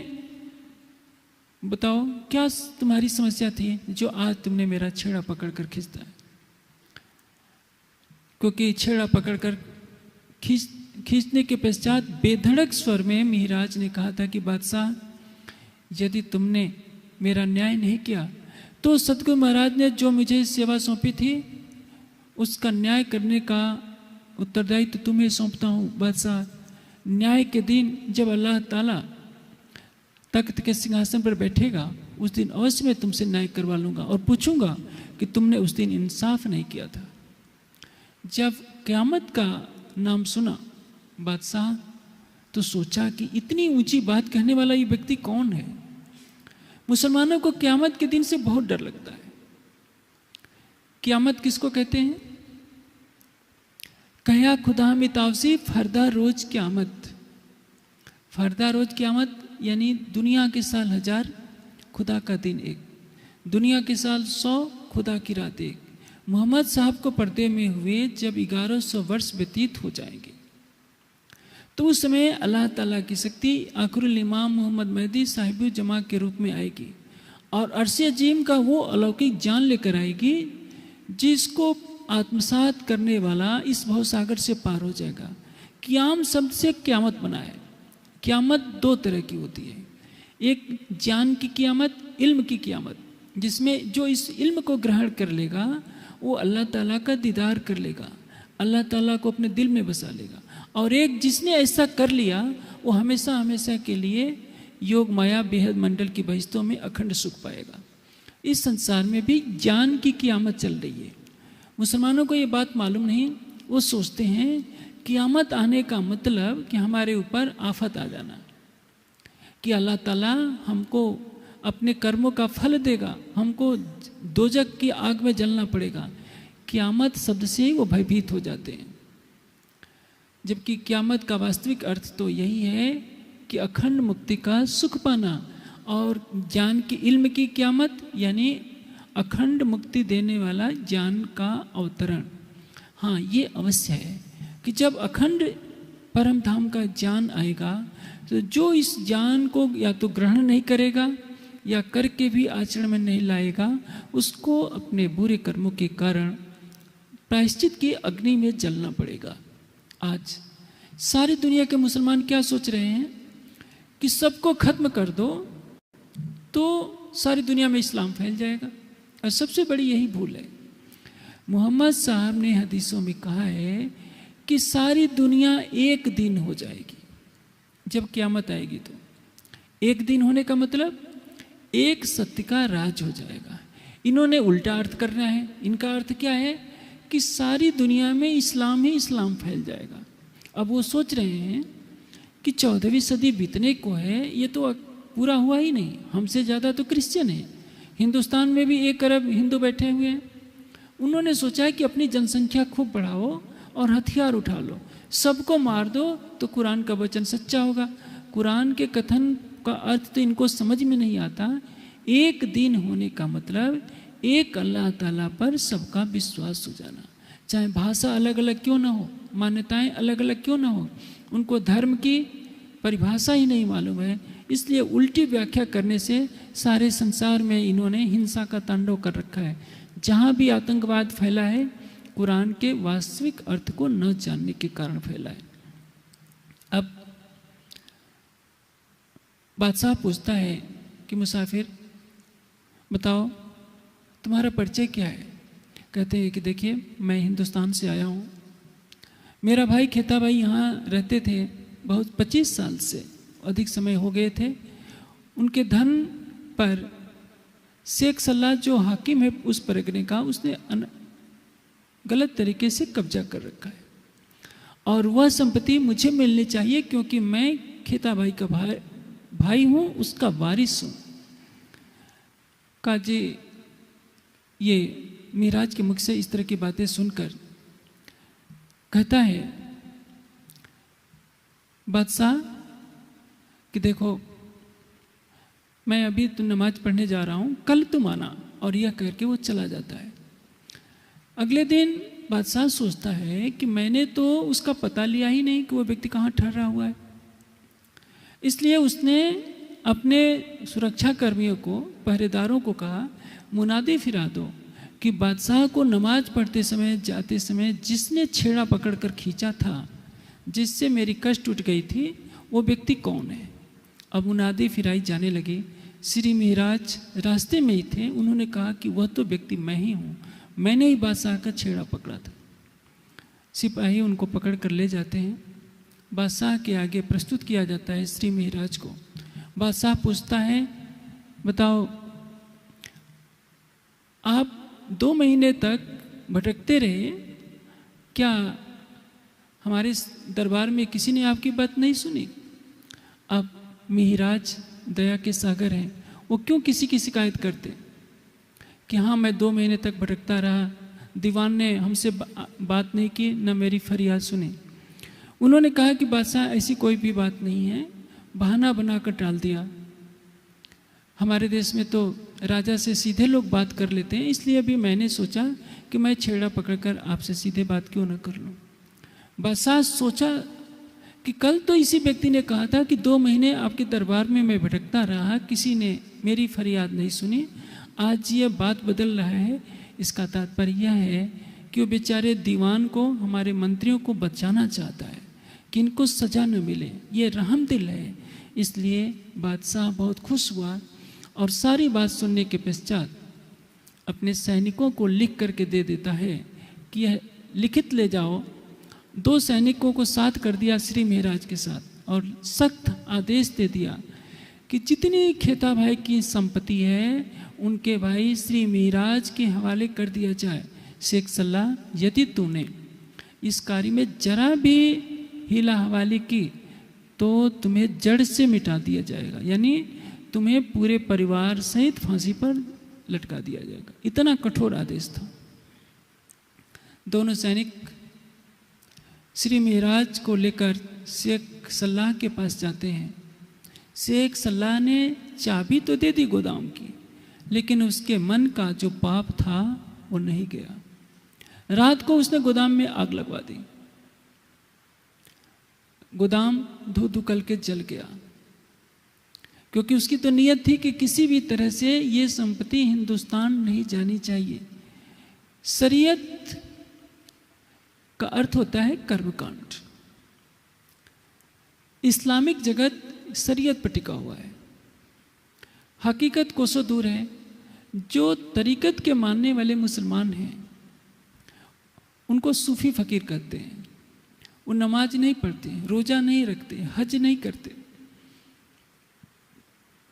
बताओ क्या तुम्हारी समस्या थी जो आज तुमने मेरा छेड़ा पकड़कर खींचता है? क्योंकि छेड़ा पकड़कर खींचने के पश्चात बेधड़क स्वर में महाराज ने कहा था कि बादशाह, यदि तुमने मेरा न्याय नहीं किया तो सतगुरु महाराज ने जो मुझे सेवा सौंपी थी उसका न्याय करने का उत्तरदायित्व तो तुम्हें सौंपता हूँ। बादशाह, न्याय के दिन जब अल्लाह ताला तख्त के सिंहासन पर बैठेगा, उस दिन अवश्य मैं तुमसे न्याय करवा लूँगा और पूछूंगा कि तुमने उस दिन इंसाफ नहीं किया था। जब क़यामत का नाम सुना बादशाह तो सोचा कि इतनी ऊंची बात कहने वाला ये व्यक्ति कौन है। मुसलमानों को क़यामत के दिन से बहुत डर लगता है। क़यामत किसको कहते हैं? कया खुदा में तावसी फरदा रोज क़यामत। फरदा रोज क़यामत यानी दुनिया के साल 1000, खुदा का दिन एक। दुनिया के साल 100, खुदा की रात एक। मोहम्मद साहब को पर्दे में हुए जब 1100 वर्ष व्यतीत हो जाएंगे तो उस समय अल्लाह ताला की शक्ति आखिरुल इमाम मोहम्मद मेहदी साहिब जमा के रूप में आएगी और अर्श अजीम का वो अलौकिक जान लेकर आएगी जिसको आत्मसात करने वाला इस भवसागर से पार हो जाएगा। क़याम शब्द से क़यामत बना है। क़यामत दो तरह की होती है, एक ज्ञान की क़यामत, इल्म की क़यामत, जिसमें जो इस इल्म को ग्रहण कर लेगा वो अल्लाह ताला का दीदार कर लेगा, अल्लाह ताला को अपने दिल में बसा लेगा। और एक जिसने ऐसा कर लिया वो हमेशा हमेशा के लिए योग माया बेहद मंडल की बहिश्तों में अखंड सुख पाएगा। इस संसार में भी ज्ञान की क़यामत चल रही है। मुसलमानों को ये बात मालूम नहीं, वो सोचते हैं क़यामत आने का मतलब कि हमारे ऊपर आफत आ जाना, कि अल्लाह ताला हमको अपने कर्मों का फल देगा, हमको दोजक की आग में जलना पड़ेगा। क़यामत शब्द से ही वो भयभीत हो जाते हैं, जबकि क़यामत का वास्तविक अर्थ तो यही है कि अखंड मुक्ति का सुख पाना और ज्ञान की इल्म की क़यामत, यानी अखंड मुक्ति देने वाला ज्ञान का अवतरण। हाँ, ये अवश्य है कि जब अखंड परम धाम का ज्ञान आएगा तो जो इस ज्ञान को या तो ग्रहण नहीं करेगा या करके भी आचरण में नहीं लाएगा, उसको अपने बुरे कर्मों के कारण प्रायश्चित की अग्नि में जलना पड़ेगा। आज सारी दुनिया के मुसलमान क्या सोच रहे हैं कि सबको खत्म कर दो तो सारी दुनिया में इस्लाम फैल जाएगा, और सबसे बड़ी यही भूल है। मोहम्मद साहब ने हदीसों में कहा है कि सारी दुनिया एक दिन हो जाएगी जब क़यामत आएगी। तो एक दिन होने का मतलब एक सत्य का राज हो जाएगा। इन्होंने उल्टा अर्थ करना है। इनका अर्थ क्या है कि सारी दुनिया में इस्लाम ही इस्लाम फैल जाएगा। अब वो सोच रहे हैं कि 14वीं सदी बीतने को है, ये तो पूरा हुआ ही नहीं, हमसे ज़्यादा तो क्रिश्चियन है। हिंदुस्तान में भी 1 अरब हिंदू बैठे हुए हैं। उन्होंने सोचा है कि अपनी जनसंख्या खूब बढ़ाओ और हथियार उठा लो, सबको मार दो तो कुरान का वचन सच्चा होगा। कुरान के कथन का अर्थ तो इनको समझ में नहीं आता। एक दिन होने का मतलब एक अल्लाह ताला पर सबका विश्वास हो जाना, चाहे भाषा अलग अलग क्यों ना हो, मान्यताएं अलग अलग क्यों ना हो, उनको धर्म की परिभाषा ही नहीं मालूम है। इसलिए उल्टी व्याख्या करने से सारे संसार में इन्होंने हिंसा का तांडव कर रखा है। जहाँ भी आतंकवाद फैला है, कुरान के वास्तविक अर्थ को न जानने के कारण फैला है। अब बादशाह पूछता है कि मुसाफिर बताओ तुम्हारा परिचय क्या है। कहते हैं कि देखिए मैं हिंदुस्तान से आया हूँ, मेरा भाई खेता भाई यहाँ रहते थे बहुत 25 साल से अधिक समय हो गए थे। उनके धन पर शेख सल्लाह जो हाकिम है उस परगने का, उसने गलत तरीके से कब्जा कर रखा है और वह संपत्ति मुझे मिलनी चाहिए क्योंकि मैं खेता भाई का भाई हूँ, उसका वारिस हूँ। काजी ये मिराज के मुख से इस तरह की बातें सुनकर कहता है बादशाह कि देखो मैं अभी तो नमाज पढ़ने जा रहा हूँ, कल तुम आना, और यह करके वो चला जाता है। अगले दिन बादशाह सोचता है कि मैंने तो उसका पता लिया ही नहीं कि वो व्यक्ति कहाँ ठहरा हुआ है। इसलिए उसने अपने सुरक्षा कर्मियों को, पहरेदारों को कहा मुनादी फिरा दो कि बादशाह को नमाज पढ़ते समय जाते समय जिसने छेड़ा पकड़कर खींचा था, जिससे मेरी कष्ट उठ गई थी, वो व्यक्ति कौन है। अब मुनादी फिराई जाने लगी। श्री मिहराज रास्ते में ही थे। उन्होंने कहा कि वह तो व्यक्ति मैं ही हूँ, मैंने ही बादशाह का छेड़ा पकड़ा था। सिपाही उनको पकड़ कर ले जाते हैं। बादशाह के आगे प्रस्तुत किया जाता है श्री मिहराज को। बादशाह पूछता है बताओ आप 2 महीने तक भटकते रहे, क्या हमारे दरबार में किसी ने आपकी बात नहीं सुनी। अब मिहराज दया के सागर हैं, वो क्यों किसी की शिकायत करते कि हाँ मैं 2 महीने तक भटकता रहा, दीवान ने हमसे बात नहीं की, न मेरी फरियाद सुनी। उन्होंने कहा कि बादशाह ऐसी कोई भी बात नहीं है, बहाना बनाकर टाल दिया। हमारे देश में तो राजा से सीधे लोग बात कर लेते हैं, इसलिए अभी मैंने सोचा कि मैं छेड़ा पकड़कर आपसे सीधे बात क्यों न कर लूँ। बादशाह सोचा कि कल तो इसी व्यक्ति ने कहा था कि 2 महीने आपके दरबार में मैं भटकता रहा, किसी ने मेरी फरियाद नहीं सुनी। आज ये बात बदल रहा है। इसका तात्पर्य यह है कि वो बेचारे दीवान को, हमारे मंत्रियों को बचाना चाहता है कि इनको सजा न मिले। ये रहम दिल है। इसलिए बादशाह बहुत खुश हुआ और सारी बात सुनने के पश्चात अपने सैनिकों को लिख करके दे देता है कि यह लिखित ले जाओ। 2 सैनिकों को साथ कर दिया श्री मिहराज के साथ और सख्त आदेश दे दिया कि जितनी खेता भाई की संपत्ति है उनके भाई श्री मिहराज के हवाले कर दिया जाए। शेख सल्लाह यदि तूने इस कार्य में जरा भी हिला हवाले की तो तुम्हें जड़ से मिटा दिया जाएगा, यानी तुम्हें पूरे परिवार सहित फांसी पर लटका दिया जाएगा। इतना कठोर आदेश था। दोनों सैनिक श्री मिहराज को लेकर शेख सल्लाह के पास जाते हैं। शेख सल्लाह ने चाबी तो दे दी गोदाम की, लेकिन उसके मन का जो पाप था वो नहीं गया। रात को उसने गोदाम में आग लगवा दी, गोदाम धू धू करके जल गया, क्योंकि उसकी तो नियत थी कि किसी भी तरह से ये संपत्ति हिंदुस्तान नहीं जानी चाहिए। शरीयत का अर्थ होता है कर्मकांड। इस्लामिक जगत शरीयत पर टिका हुआ है। हकीकत कोसों दूर है। जो तरीकत के मानने वाले मुसलमान हैं उनको सूफी फकीर कहते हैं। वो नमाज नहीं पढ़ते, रोज़ा नहीं रखते, हज नहीं करते।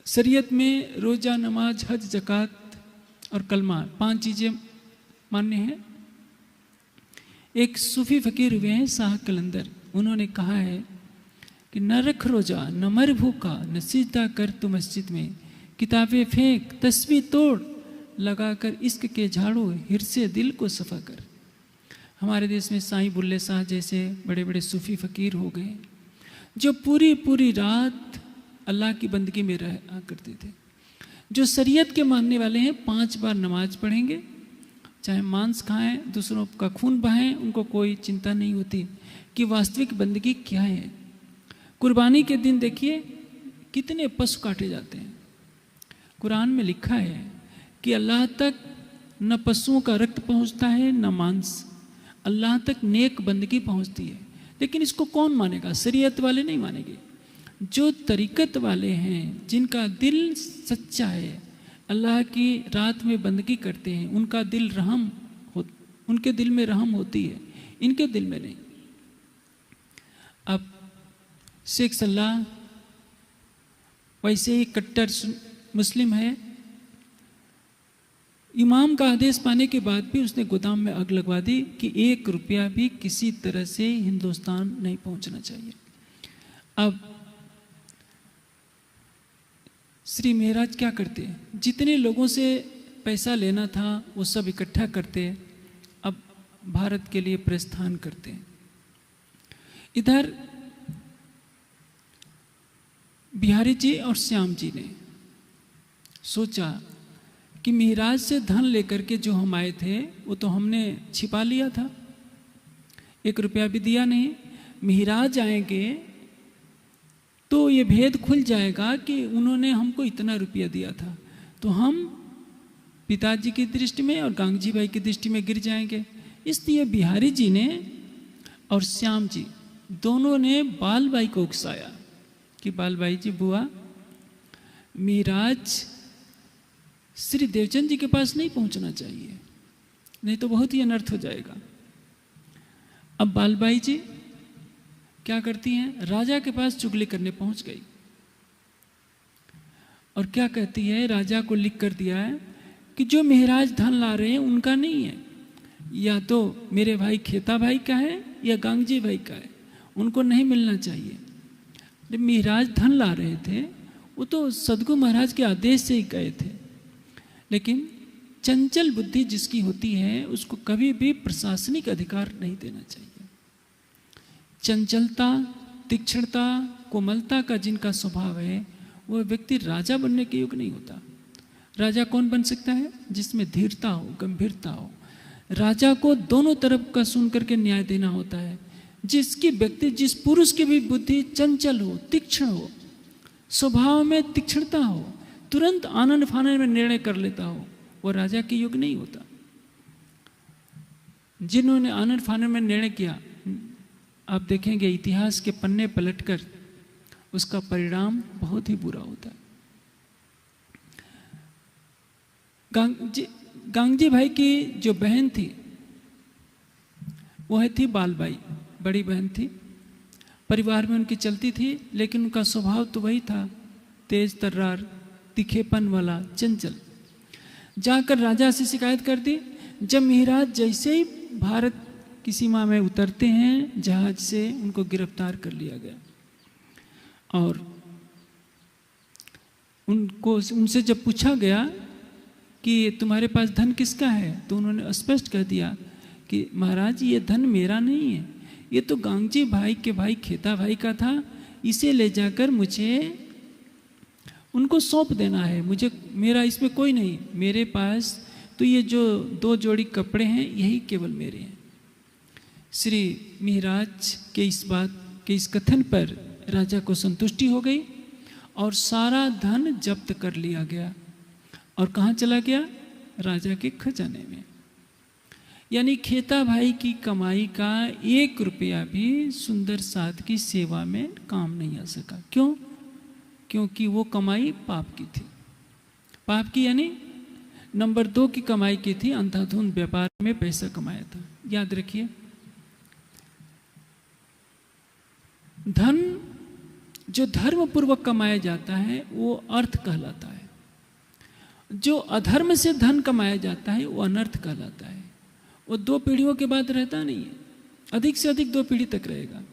शरीयत में रोज़ा, नमाज, हज, ज़कात और कलमा 5 चीज़ें मान्य हैं। एक सूफी फकीर हुए हैं शाह कलंदर, उन्होंने कहा है कि न रख रोज़ा, न मर भूखा, न सिजदा कर तू मस्जिद में, किताबें फेंक, तस्बीह तोड़, लगाकर इश्क के झाड़ू, हिरसे दिल को सफ़ा कर। हमारे देश में साईं बुल्ले शाह जैसे बड़े बड़े सूफी फ़कीर हो गए, जो पूरी पूरी रात अल्लाह की बंदगी में रहा करते थे। जो शरीयत के मानने वाले हैं 5 बार नमाज पढ़ेंगे, चाहे मांस खाएं, दूसरों का खून बहाएं, उनको कोई चिंता नहीं होती कि वास्तविक बंदगी क्या है। कुर्बानी के दिन देखिए कितने पशु काटे जाते हैं। कुरान में लिखा है कि अल्लाह तक न पशुओं का रक्त पहुंचता है न मांस, अल्लाह तक नेक बंदगी पहुंचती है। लेकिन इसको कौन मानेगा? शरीयत वाले नहीं मानेंगे। जो तरीकत वाले हैं, जिनका दिल सच्चा है, अल्लाह की रात में बंदगी करते हैं, उनका दिल उनके दिल में रहम होती है, इनके दिल में नहीं। अब शेख सल्लाह वैसे ही कट्टर मुस्लिम है। इमाम का आदेश पाने के बाद भी उसने गोदाम में आग लगवा दी कि 1 रुपया भी किसी तरह से हिंदुस्तान नहीं पहुंचना चाहिए। अब श्री महाराज क्या करते? जितने लोगों से पैसा लेना था वो सब इकट्ठा करते, अब भारत के लिए प्रस्थान करते। इधर बिहारी जी और श्याम जी ने सोचा कि महाराज से धन लेकर के जो हम आए थे वो तो हमने छिपा लिया था, 1 रुपया भी दिया नहीं। महाराज आएंगे तो ये भेद खुल जाएगा कि उन्होंने हमको इतना रुपया दिया था, तो हम पिताजी की दृष्टि में और गांगजी भाई की दृष्टि में गिर जाएंगे। इसलिए बिहारी जी ने और श्याम जी दोनों ने बाल भाई को उकसाया कि बाल भाई जी, बुआ, महाराज श्री देवचंद जी के पास नहीं पहुंचना चाहिए, नहीं तो बहुत ही अनर्थ हो जाएगा। अब बालबाई जी क्या करती हैं? राजा के पास चुगली करने पहुंच गई और क्या कहती है? राजा को लिख कर दिया है कि जो महाराज धन ला रहे हैं उनका नहीं है, या तो मेरे भाई खेता भाई का है या गांगजी भाई का है, उनको नहीं मिलना चाहिए। जब महाराज धन ला रहे थे वो तो सदगुरु महाराज के आदेश से ही गए थे, लेकिन चंचल बुद्धि जिसकी होती है उसको कभी भी प्रशासनिक अधिकार नहीं देना चाहिए। चंचलता, तीक्ष्णता, कोमलता का जिनका स्वभाव है वो व्यक्ति राजा बनने के योग्य नहीं होता। राजा कौन बन सकता है? जिसमें धीरता हो, गंभीरता हो। राजा को दोनों तरफ का सुन करके न्याय देना होता है। जिसकी व्यक्ति, जिस पुरुष की भी बुद्धि चंचल हो, तीक्ष्ण हो, स्वभाव में तीक्ष्णता हो, तुरंत आनंद फानन में निर्णय कर लेता हो, वो राजा के युग नहीं होता। जिन्होंने आनंद फानन में निर्णय किया, आप देखेंगे इतिहास के पन्ने पलटकर उसका परिणाम बहुत ही बुरा होता है। गांगजी भाई की जो बहन थी वह थी बालबाई, बड़ी बहन थी। परिवार में उनकी चलती थी, लेकिन उनका स्वभाव तो वही था, तेज तर्रार, तीखेपन वाला, चंचल। जाकर राजा से शिकायत कर दी। जब महाराज जैसे ही भारत की सीमा में उतरते हैं जहाज से, उनको गिरफ्तार कर लिया गया और उनसे जब पूछा गया कि तुम्हारे पास धन किसका है, तो उन्होंने स्पष्ट कह दिया कि महाराज ये धन मेरा नहीं है, ये तो गांगजी भाई के भाई खेता भाई का था, इसे ले जाकर मुझे उनको सौंप देना है। मुझे, मेरा इसमें कोई नहीं, मेरे पास तो ये जो 2 जोड़ी कपड़े हैं यही केवल मेरे हैं। श्री मिहिराज के इस बात के इस कथन पर राजा को संतुष्टि हो गई और सारा धन जब्त कर लिया गया। और कहाँ चला गया? राजा के खजाने में। यानी खेता भाई की कमाई का 1 रुपया भी सुंदर साध की सेवा में काम नहीं आ सका। क्यों? क्योंकि वो कमाई पाप की थी। पाप की यानी नंबर 2 की कमाई की थी, अंधाधुंध व्यापार में पैसा कमाया था। याद रखिए, धन जो धर्म पूर्वक कमाया जाता है वो अर्थ कहलाता है, जो अधर्म से धन कमाया जाता है वो अनर्थ कहलाता है। वो 2 पीढ़ियों के बाद रहता नहीं है, अधिक से अधिक 2 पीढ़ी तक रहेगा।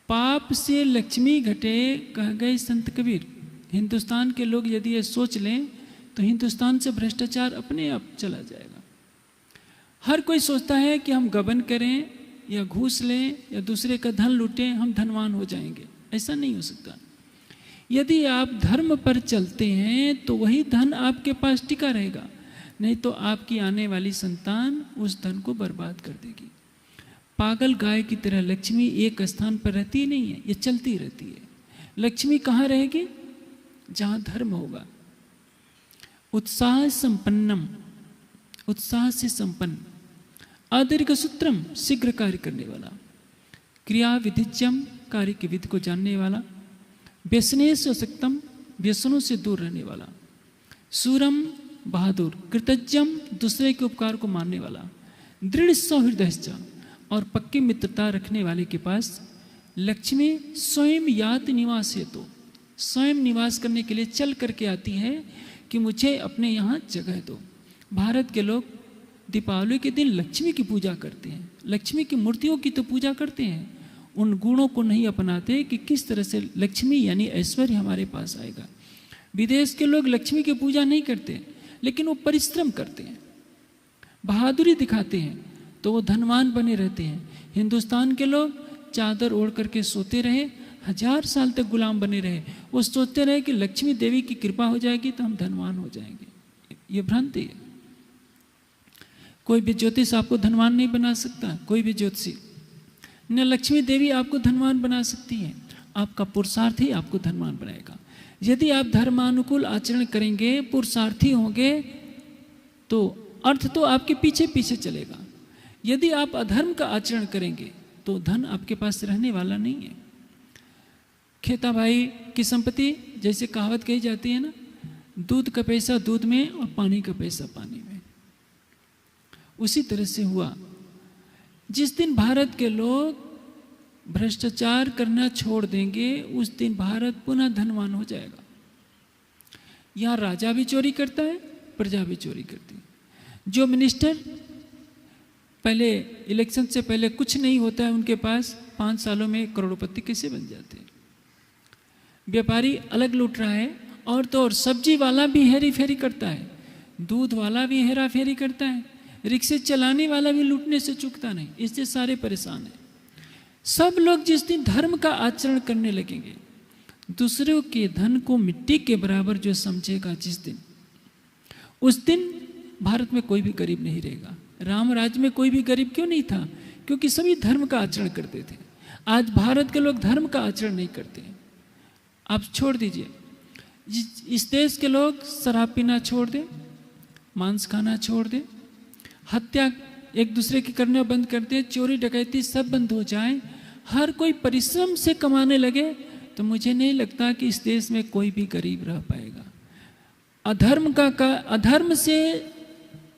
पाप से लक्ष्मी घटे कह गए संत कबीर। हिंदुस्तान के लोग यदि ये सोच लें तो हिंदुस्तान से भ्रष्टाचार अपने आप चला जाएगा। हर कोई सोचता है कि हम गबन करें या घूस लें या दूसरे का धन लूटें, हम धनवान हो जाएंगे। ऐसा नहीं हो सकता। यदि आप धर्म पर चलते हैं तो वही धन आपके पास टिका रहेगा, नहीं तो आपकी आने वाली संतान उस धन को बर्बाद कर देगी। पागल गाय की तरह लक्ष्मी एक स्थान पर रहती नहीं है, ये चलती रहती है। लक्ष्मी कहाँ रहेगी? जहाँ धर्म होगा। उत्साह संपन्नम, उत्साह से संपन्न, अदीर्घ सूत्रम, शीघ्र कार्य करने वाला, क्रिया विधिज्यम, कार्य की विधि को जानने वाला, व्यसने से असक्तम, व्यसनों से दूर रहने वाला, सूरम, बहादुर, कृतज्ञम, दूसरे के उपकार को मानने वाला, दृढ़ सौहृदयश्च, और पक्की मित्रता रखने वाले के पास लक्ष्मी स्वयं यात निवास है, तो स्वयं निवास करने के लिए चल करके आती है कि मुझे अपने यहाँ जगह दो। भारत के लोग दीपावली के दिन लक्ष्मी की पूजा करते हैं, लक्ष्मी की मूर्तियों की तो पूजा करते हैं, उन गुणों को नहीं अपनाते कि किस तरह से लक्ष्मी यानी ऐश्वर्य हमारे पास आएगा। विदेश के लोग लक्ष्मी की पूजा नहीं करते, लेकिन वो परिश्रम करते हैं, बहादुरी दिखाते हैं, तो वो धनवान बने रहते हैं। हिंदुस्तान के लोग चादर ओढ़ करके सोते रहे, 1000 साल तक गुलाम बने रहे, वो सोचते रहे कि लक्ष्मी देवी की कृपा हो जाएगी तो हम धनवान हो जाएंगे। ये भ्रांति है। कोई भी ज्योतिष आपको धनवान नहीं बना सकता, कोई भी ज्योतिषी। न लक्ष्मी देवी आपको धनवान बना सकती है, आपका पुरुषार्थ ही आपको धनवान बनाएगा। यदि आप धर्मानुकूल आचरण करेंगे, पुरुषार्थी होंगे, तो अर्थ तो आपके पीछे पीछे चलेगा। यदि आप अधर्म का आचरण करेंगे तो धन आपके पास रहने वाला नहीं है। खेता भाई की संपत्ति, जैसे कहावत कही जाती है ना, दूध का पैसा दूध में और पानी का पैसा पानी में, उसी तरह से हुआ। जिस दिन भारत के लोग भ्रष्टाचार करना छोड़ देंगे, उस दिन भारत पुनः धनवान हो जाएगा। यहाँ राजा भी चोरी करता है, प्रजा भी चोरी करती है। जो मिनिस्टर पहले इलेक्शन से पहले कुछ नहीं होता है उनके पास, 5 सालों में करोड़पति कैसे बन जाते हैं। व्यापारी अलग लूट रहा है, और तो और सब्जी वाला भी हेरी फेरी करता है, दूध वाला भी हेरा फेरी करता है, रिक्शे चलाने वाला भी लूटने से चूकता नहीं। इससे सारे परेशान हैं। सब लोग जिस दिन धर्म का आचरण करने लगेंगे, दूसरों के धन को मिट्टी के बराबर जो समझेगा जिस दिन, उस दिन भारत में कोई भी गरीब नहीं रहेगा। राम राज्य में कोई भी गरीब क्यों नहीं था? क्योंकि सभी धर्म का आचरण करते थे। आज भारत के लोग धर्म का आचरण नहीं करते। आप छोड़ दीजिए, इस देश के लोग शराब पीना छोड़ दें, मांस खाना छोड़ दें, हत्या एक दूसरे की करना बंद कर दें, चोरी डकैती सब बंद हो जाए, हर कोई परिश्रम से कमाने लगे, तो मुझे नहीं लगता कि इस देश में कोई भी गरीब रह पाएगा। अधर्म से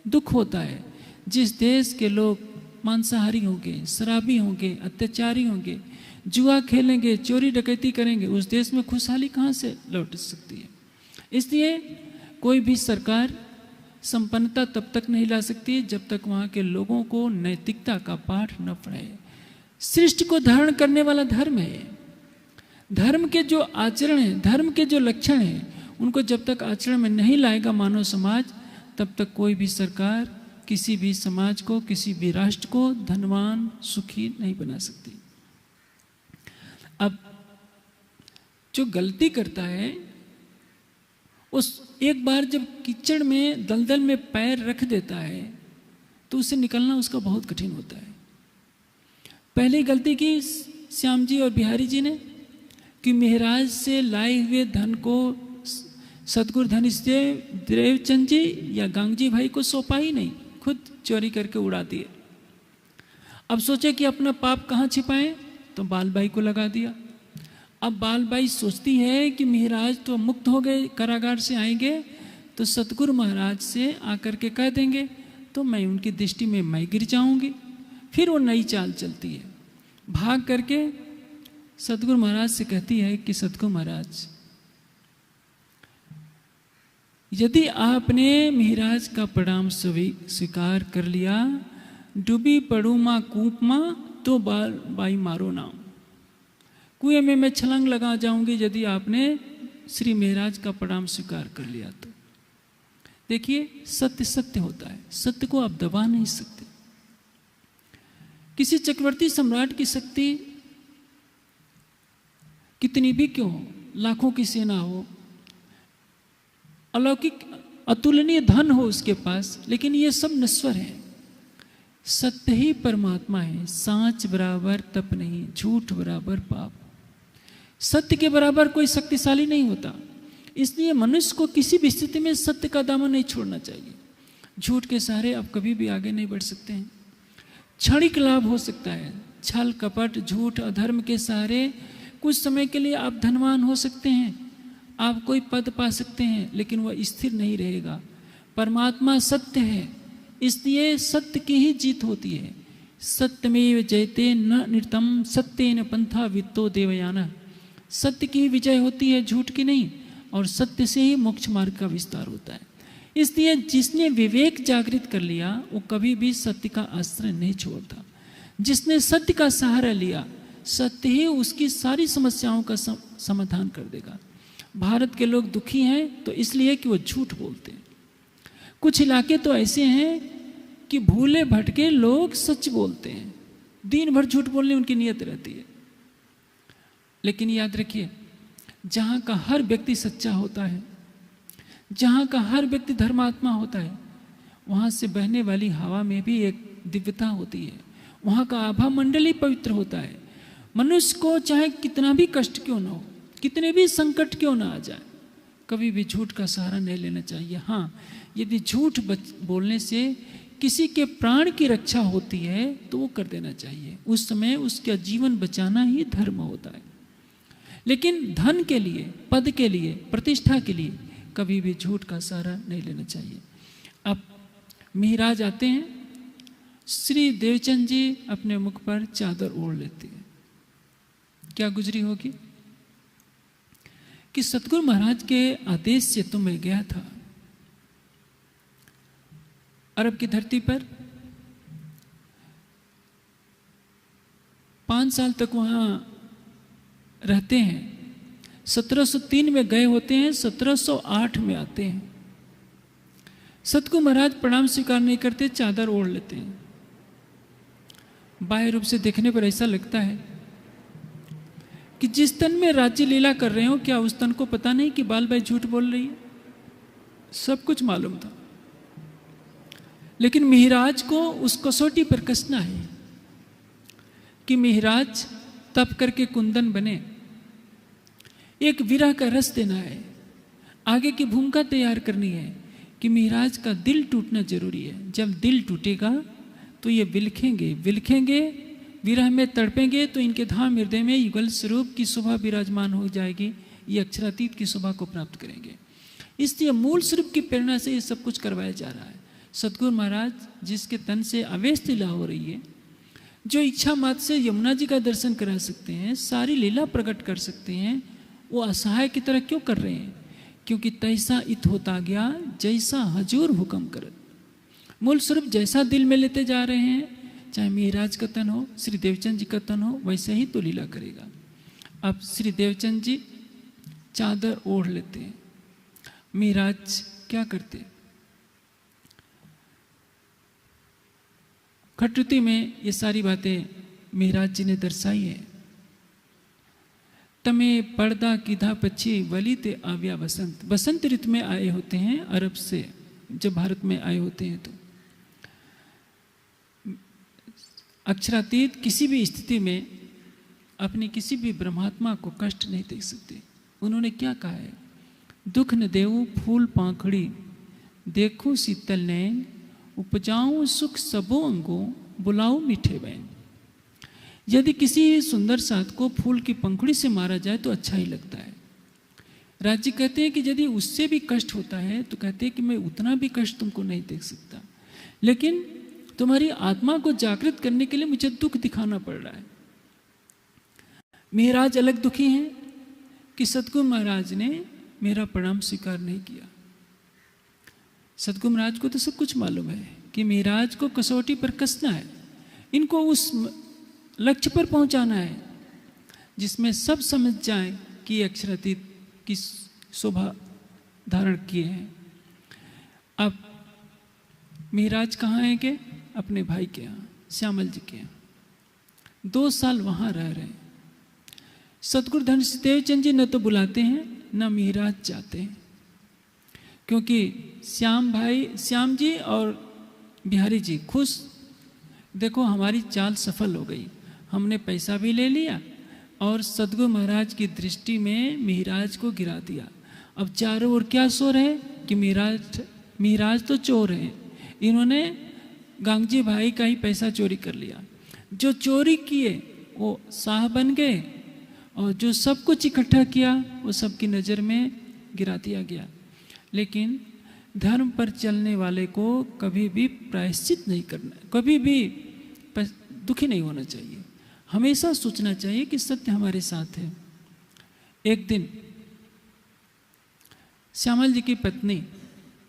दुख होता है। जिस देश के लोग मांसाहारी होंगे, शराबी होंगे, अत्याचारी होंगे, जुआ खेलेंगे, चोरी डकैती करेंगे, उस देश में खुशहाली कहाँ से लौट सकती है। इसलिए कोई भी सरकार संपन्नता तब तक नहीं ला सकती जब तक वहाँ के लोगों को नैतिकता का पाठ न पढ़ाए। सृष्टि को धारण करने वाला धर्म है। धर्म के जो आचरण है, धर्म के जो लक्षण हैं, उनको जब तक आचरण में नहीं लाएगा मानव समाज, तब तक कोई भी सरकार किसी भी समाज को, किसी भी राष्ट्र को धनवान सुखी नहीं बना सकती। अब जो गलती करता है उस एक बार जब कीचड़ में दलदल में पैर रख देता है तो उससे निकलना उसका बहुत कठिन होता है। पहली गलती की श्याम जी और बिहारी जी ने कि महाराज से लाए हुए धन को सतगुरु धनंजय देवचंद जी या गांगजी भाई को सौंपा ही नहीं, खुद चोरी करके उड़ा दिए। अब सोचे कि अपना पाप कहाँ छिपाएं, तो बालबाई को लगा दिया। अब बालबाई सोचती है कि महाराज तो मुक्त हो गए, कारागार से आएंगे तो सतगुरु महाराज से आकर के कह देंगे तो मैं उनकी दृष्टि में मैं गिर जाऊंगी। फिर वो नई चाल चलती है, भाग करके सतगुरु महाराज से कहती है कि सतगुरु महाराज, यदि आपने महाराज का प्रणाम स्वीकार कर लिया, डूबी पड़ू माँ कूप माँ तो बाई मारो नाम, कुएं में मैं छलांग लगा जाऊंगी यदि आपने श्री महाराज का प्रणाम स्वीकार कर लिया तो। देखिए सत्य सत्य होता है, सत्य को आप दबा नहीं सकते। किसी चक्रवर्ती सम्राट की शक्ति कितनी भी क्यों हो, लाखों की सेना हो, अलौकिक अतुलनीय धन हो उसके पास, लेकिन ये सब नश्वर है। सत्य ही परमात्मा है, सांच बराबर तप नहीं, झूठ बराबर पाप। सत्य के बराबर कोई शक्तिशाली नहीं होता। इसलिए मनुष्य को किसी भी स्थिति में सत्य का दामन नहीं छोड़ना चाहिए। झूठ के सहारे आप कभी भी आगे नहीं बढ़ सकते हैं। क्षणिक लाभ हो सकता है, छल कपट झूठ अधर्म के सहारे कुछ समय के लिए आप धनवान हो सकते हैं, आप कोई पद पा सकते हैं, लेकिन वह स्थिर नहीं रहेगा। परमात्मा सत्य है, इसलिए सत्य की ही जीत होती है। सत्यमेव जयते न नृतम सत्येन पंथा वित्तो देवयाना। सत्य की विजय होती है, झूठ की नहीं, और सत्य से ही मोक्ष मार्ग का विस्तार होता है। इसलिए जिसने विवेक जागृत कर लिया वो कभी भी सत्य का आश्रय नहीं छोड़ता। जिसने सत्य का सहारा लिया, सत्य ही उसकी सारी समस्याओं का समाधान कर देगा। भारत के लोग दुखी हैं तो इसलिए कि वो झूठ बोलते हैं। कुछ इलाके तो ऐसे हैं कि भूले भटके लोग सच बोलते हैं, दिन भर झूठ बोलने उनकी नियत रहती है। लेकिन याद रखिए, जहाँ का हर व्यक्ति सच्चा होता है, जहाँ का हर व्यक्ति धर्मात्मा होता है, वहाँ से बहने वाली हवा में भी एक दिव्यता होती है। वहाँ का आभा मंडल ही पवित्र होता है। मनुष्य को चाहे कितना भी कष्ट क्यों ना हो, कितने भी संकट क्यों ना आ जाए, कभी भी झूठ का सहारा नहीं लेना चाहिए। हाँ, यदि झूठ बोलने से किसी के प्राण की रक्षा होती है तो वो कर देना चाहिए। उस समय उसका जीवन बचाना ही धर्म होता है। लेकिन धन के लिए, पद के लिए, प्रतिष्ठा के लिए कभी भी झूठ का सहारा नहीं लेना चाहिए। अब महाराज आते हैं, श्री देवचंद जी अपने मुख पर चादर ओढ़ लेते हैं। क्या गुजरी होगी कि सतगुरु महाराज के आदेश से तो मैं गया था अरब की धरती पर, 5 साल तक वहां रहते हैं। 1703 में गए होते हैं, 1708 में आते हैं। सतगुरु महाराज प्रणाम स्वीकार नहीं करते, चादर ओढ़ लेते हैं। बाह्य रूप से देखने पर ऐसा लगता है कि जिस तन में राज्य लीला कर रहे हो, क्या उस तन को पता नहीं कि बालबाई झूठ बोल रही है? सब कुछ मालूम था, लेकिन महाराज को उस कसौटी पर कसना है कि महाराज तप करके कुंदन बने, एक विरह का रस देना है, आगे की भूमिका तैयार करनी है कि महाराज का दिल टूटना जरूरी है। जब दिल टूटेगा तो ये विलखेंगे, विलखेंगे, विरह में तड़पेंगे, तो इनके धाम हृदय में युगल स्वरूप की शोभा विराजमान हो जाएगी, ये अक्षरातीत की शोभा को प्राप्त करेंगे। इसलिए मूल स्वरूप की प्रेरणा से ये सब कुछ करवाया जा रहा है। सतगुरु महाराज जिसके तन से अवेश लीला हो रही है, जो इच्छा मात्र से यमुना जी का दर्शन करा सकते हैं, सारी लीला प्रकट कर सकते हैं, वो असहाय की तरह क्यों कर रहे हैं? क्योंकि तैसा इत होता गया जैसा हजूर हुक्म करत। मूल स्वरूप जैसा दिल में लेते जा रहे हैं, चाहे महाराज का तन हो, श्री देवचंद जी का तन हो, वैसे ही तो लीला करेगा। अब श्री देवचंद जी चादर ओढ़ लेते हैं। महाराज क्या करते? खटरुति में ये सारी बातें महाराज जी ने दर्शाई है। तमे पर्दा कीधा पक्षी वली ते आव्या बसंत। बसंत ऋतु में आए होते हैं अरब से, जब भारत में आए होते हैं तो अक्षरातीत किसी भी स्थिति में अपने किसी भी ब्रह्मात्मा को कष्ट नहीं दे सकते। उन्होंने क्या कहा है, दुख न देऊ फूल पाखड़ी, देखूं शीतल नैन, उपजाऊं सुख सबो अंगो, बुलाओ मीठे बैन। यदि किसी सुंदर साथ को फूल की पंखुड़ी से मारा जाए तो अच्छा ही लगता है। राज्य कहते हैं कि यदि उससे भी कष्ट होता है तो कहते हैं कि मैं उतना भी कष्ट तुमको नहीं देख सकता, लेकिन तुम्हारी आत्मा को जागृत करने के लिए मुझे दुख दिखाना पड़ रहा है। महाराज अलग दुखी हैं कि सतगुरु महाराज ने मेरा प्रणाम स्वीकार नहीं किया। सतगुरु महाराज को तो सब कुछ मालूम है कि महाराज को कसौटी पर कसना है, इनको उस लक्ष्य पर पहुंचाना है जिसमें सब समझ जाएं कि अक्षरातीत की शोभा धारण किए हैं। अब महाराज कहाँ हैं के? अपने भाई के यहाँ, श्यामल जी के यहाँ 2 साल वहाँ रह रहे हैं। सतगुरु धनदेव चंद जी न तो बुलाते हैं न महाराज जाते हैं, क्योंकि श्याम जी और बिहारी जी खुश, देखो हमारी चाल सफल हो गई, हमने पैसा भी ले लिया और सतगुरु महाराज की दृष्टि में महाराज को गिरा दिया। अब चारों ओर क्या शोर है कि महाराज तो चोर हैं, इन्होंने गांगजी भाई का ही पैसा चोरी कर लिया। जो चोरी किए वो शाह बन गए और जो सब कुछ इकट्ठा किया वो सबकी नज़र में गिरा दिया गया। लेकिन धर्म पर चलने वाले को कभी भी प्रायश्चित नहीं करना, कभी भी दुखी नहीं होना चाहिए, हमेशा सोचना चाहिए कि सत्य हमारे साथ है। एक दिन श्यामल जी की पत्नी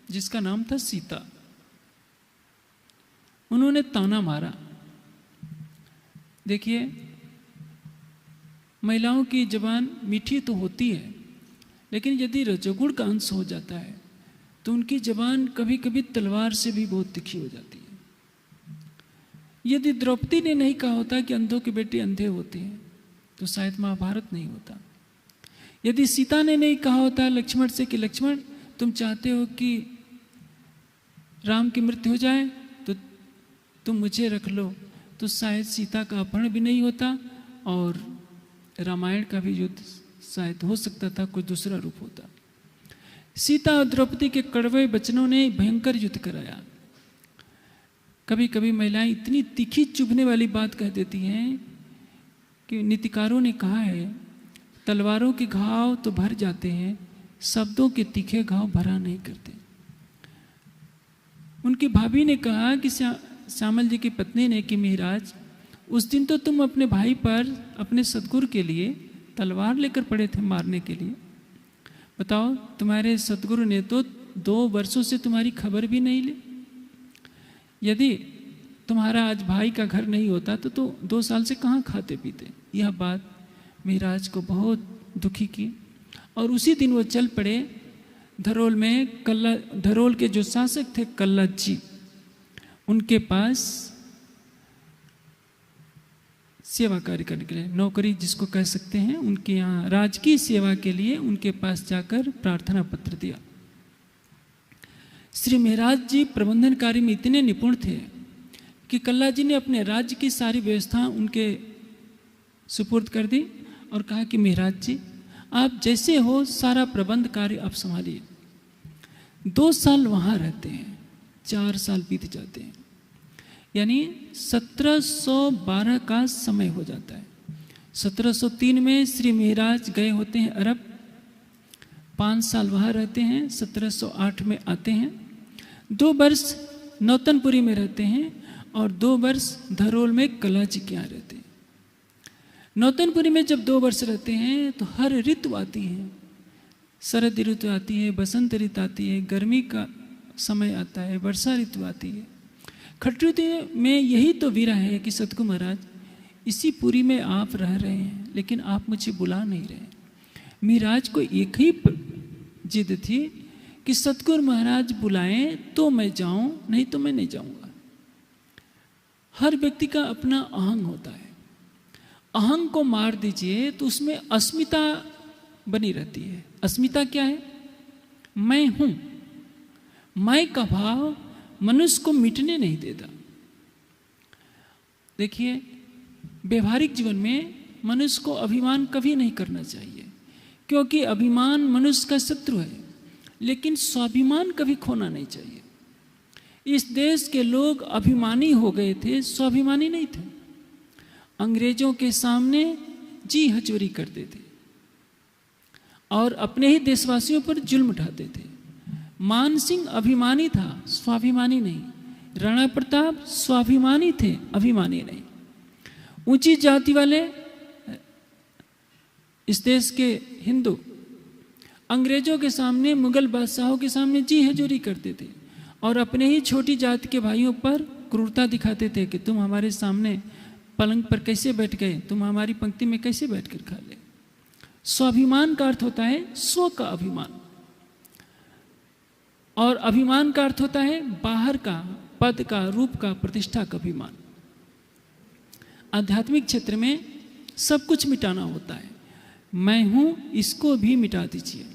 जिसका नाम था सीता, उन्होंने ताना मारा। देखिए महिलाओं की जबान मीठी तो होती है, लेकिन यदि रजोगुण का अंश हो जाता है तो उनकी जबान कभी कभी तलवार से भी बहुत तिखी हो जाती है। यदि द्रौपदी ने नहीं कहा होता कि अंधों के बेटे अंधे होते हैं तो शायद महाभारत नहीं होता। यदि सीता ने नहीं कहा होता लक्ष्मण से कि लक्ष्मण तुम चाहते हो कि राम की मृत्यु हो जाए तो तुम मुझे रख लो, तो शायद सीता का अपहरण भी नहीं होता और रामायण का भी युद्ध शायद हो सकता था, कोई दूसरा रूप होता। सीता और द्रौपदी के कड़वे वचनों ने भयंकर युद्ध कराया। कभी कभी महिलाएं इतनी तीखी चुभने वाली बात कह देती हैं कि नीतिकारों ने कहा है तलवारों के घाव तो भर जाते हैं, शब्दों के तीखे घाव भरा नहीं करते। उनकी भाभी ने कहा कि श्यामल जी की पत्नी ने कि महाराज उस दिन तो तुम अपने भाई पर अपने सतगुरु के लिए तलवार लेकर पड़े थे मारने के लिए, बताओ तुम्हारे सतगुरु ने तो 2 वर्षों से तुम्हारी खबर भी नहीं ली। यदि तुम्हारा आज भाई का घर नहीं होता तो 2 साल से कहाँ खाते पीते। यह बात महाराज को बहुत दुखी की और उसी दिन वो चल पड़े धरोल में। धरोल के जो शासक थे कल्ला जी, उनके पास सेवा कार्य करने के लिए, नौकरी जिसको कह सकते हैं, उनके यहाँ राजकीय सेवा के लिए उनके पास जाकर प्रार्थना पत्र दिया। श्री महाराज जी प्रबंधन कार्य में इतने निपुण थे कि कल्ला जी ने अपने राज्य की सारी व्यवस्था उनके सुपुर्द कर दी और कहा कि महाराज जी आप जैसे हो सारा प्रबंध कार्य आप संभालिए। 2 साल वहाँ रहते हैं, 4 साल बीत जाते हैं, यानी 1712 का समय हो जाता है। 1703 में श्री महाराज गए होते हैं अरब, 5 साल वहाँ रहते हैं, 1708 में आते हैं, 2 वर्ष नौतनपुरी में रहते हैं और 2 वर्ष धरोल में कला जी के यहाँ रहते हैं। नौतनपुरी में जब 2 वर्ष रहते हैं तो हर ऋतु आती है, शरद ऋतु आती है, बसंत ऋतु आती है, गर्मी का समय आता है, वर्षा ऋतु आती है। खट ऋतु में यही तो वीरा है कि सतगुरु महाराज इसी पुरी में आप रह रहे हैं लेकिन आप मुझे बुला नहीं रहे। महाराज को एक ही जिद थी कि सतगुरु महाराज बुलाएं तो मैं जाऊं, नहीं तो मैं नहीं जाऊंगा। हर व्यक्ति का अपना अहंग होता है अहंग को मार दीजिए तो उसमें अस्मिता बनी रहती है। अस्मिता क्या है? मैं हूं। मैं का भाव मनुष्य को मिटने नहीं देता। देखिए, व्यवहारिक जीवन में मनुष्य को अभिमान कभी नहीं करना चाहिए, क्योंकि अभिमान मनुष्य का शत्रु है। लेकिन स्वाभिमान कभी खोना नहीं चाहिए। इस देश के लोग अभिमानी हो गए थे, स्वाभिमानी नहीं थे। अंग्रेजों के सामने जी हजूरी करते थे और अपने ही देशवासियों पर जुल्म उठाते थे। मान सिंह अभिमानी था, स्वाभिमानी नहीं। राणा प्रताप स्वाभिमानी थे, अभिमानी नहीं। ऊंची जाति वाले इस देश के हिंदू अंग्रेजों के सामने, मुगल बादशाहों के सामने जी हजूरी करते थे और अपने ही छोटी जाति के भाइयों पर क्रूरता दिखाते थे कि तुम हमारे सामने पलंग पर कैसे बैठ गए, तुम हमारी पंक्ति में कैसे बैठकर खा ले। स्वाभिमान का अर्थ होता है स्व का अभिमान, और अभिमान का अर्थ होता है बाहर का, पद का, रूप का, प्रतिष्ठा का अभिमान। आध्यात्मिक क्षेत्र में सब कुछ मिटाना होता है। मैं हूं, इसको भी मिटा दीजिए।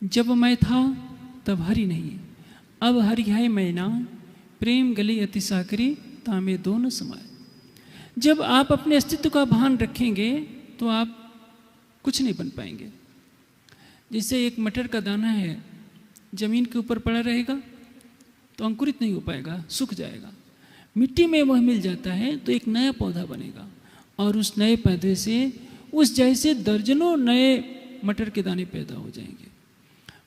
जब मैं था तब हरि नहीं, अब हरि है मैं ना, प्रेम गली अति साकरी तामे दोनों समाये। जब आप अपने अस्तित्व का भान रखेंगे तो आप कुछ नहीं बन पाएंगे। जैसे एक मटर का दाना है, जमीन के ऊपर पड़ा रहेगा तो अंकुरित नहीं हो पाएगा, सूख जाएगा। मिट्टी में वह मिल जाता है तो एक नया पौधा बनेगा, और उस नए पौधे से उस जैसे दर्जनों नए मटर के दाने पैदा हो जाएंगे।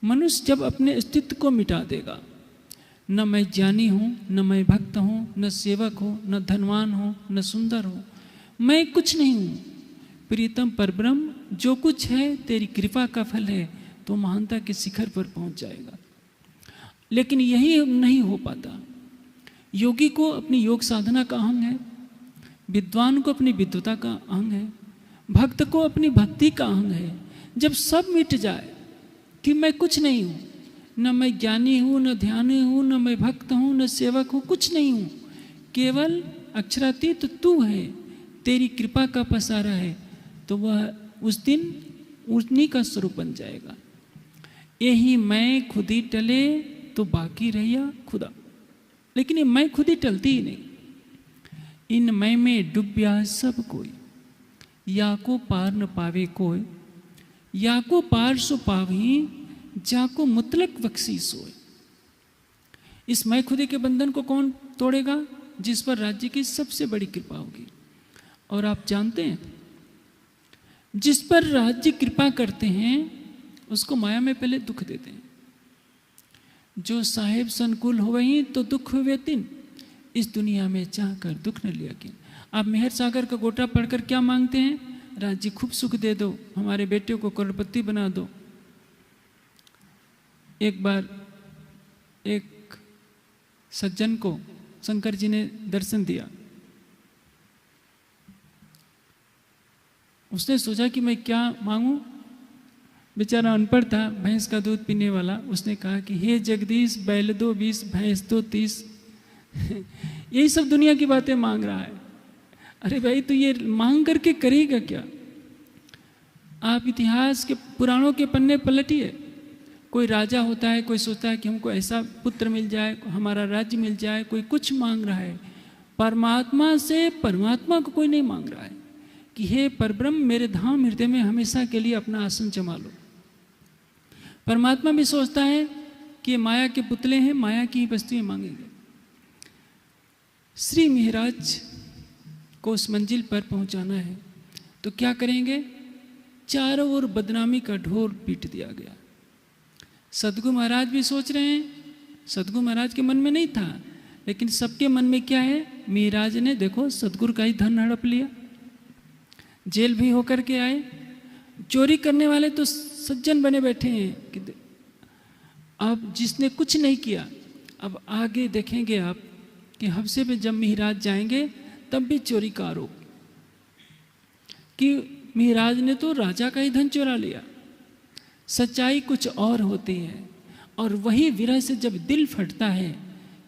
मनुष्य जब अपने अस्तित्व को मिटा देगा, न मैं ज्ञानी हूँ, न मैं भक्त हूँ, न सेवक हूँ, न धनवान हूँ, न सुंदर हूँ, मैं कुछ नहीं हूँ। प्रीतम परब्रह्म जो कुछ है तेरी कृपा का फल है, तो महानता के शिखर पर पहुँच जाएगा। लेकिन यही नहीं हो पाता। योगी को अपनी योग साधना का अहंग है, विद्वान को अपनी विद्वता का अहंग है, भक्त को अपनी भक्ति का अहंग है। जब सब मिट जाए कि मैं कुछ नहीं हूँ, न मैं ज्ञानी हूँ, न ध्यानी हूँ, न मैं भक्त हूँ, न सेवक हूँ, कुछ नहीं हूँ, केवल अक्षरातीत तू है, तेरी कृपा का पसारा है, तो वह उस दिन उन्हीं का स्वरूप बन जाएगा। यही मैं खुद ही टले तो बाकी रहिया खुदा। लेकिन ये मैं खुद ही टलती ही नहीं। इन मैं में डूब्या सब कोई, या को पार न पावे कोई, या को पार सो पावी, जाको मुतलक बख्शी सोए। इस मैं खुदी के बंधन को कौन तोड़ेगा? जिस पर राज्य की सबसे बड़ी कृपा होगी। और आप जानते हैं, जिस पर राज्य कृपा करते हैं उसको माया में पहले दुख देते हैं। जो साहेब संकुल हो वही तो दुख हुए तीन, इस दुनिया में चाह कर दुख न लिया किन। आप मेहर सागर का गोटा पढ़कर क्या मांगते हैं? राज्य खूब सुख दे दो, हमारे बेटे को करोड़पति बना दो। एक बार एक सज्जन को शंकर जी ने दर्शन दिया। उसने सोचा कि मैं क्या मांगूं। बेचारा अनपढ़ था, भैंस का दूध पीने वाला। उसने कहा कि हे जगदीश, बैल दो 20, भैंस दो 30। यही सब दुनिया की बातें मांग रहा है। अरे भाई, तो ये मांग करके करेगा क्या? आप इतिहास के पुराणों के पन्ने पलटिए। कोई राजा होता है, कोई सोचता है कि हमको ऐसा पुत्र मिल जाए, हमारा राज्य मिल जाए, कोई कुछ मांग रहा है। परमात्मा से परमात्मा को कोई नहीं मांग रहा है कि हे परब्रह्म, मेरे धाम हृदय में हमेशा के लिए अपना आसन जमा लो। परमात्मा भी सोचता है कि ये माया के पुतले हैं, माया की ही वस्तुएं मांगेंगे। श्री महाराज को उस मंजिल पर पहुंचाना है तो क्या करेंगे? चारों ओर बदनामी का ढोल पीट दिया गया। सदगुरु महाराज भी सोच रहे हैं, सदगुरु महाराज के मन में नहीं था, लेकिन सबके मन में क्या है? महाराज ने देखो सदगुरु का ही धन हड़प लिया, जेल भी होकर के आए। चोरी करने वाले तो सज्जन बने बैठे हैं कि अब जिसने कुछ नहीं किया, अब आगे देखेंगे आप कि हफ्ते में जब महाराज जाएंगे तब भी चोरी का आरोप कि महाराज ने तो राजा का ही धन चुरा लिया। सच्चाई कुछ और होती है, और वही विरह से जब दिल फटता है,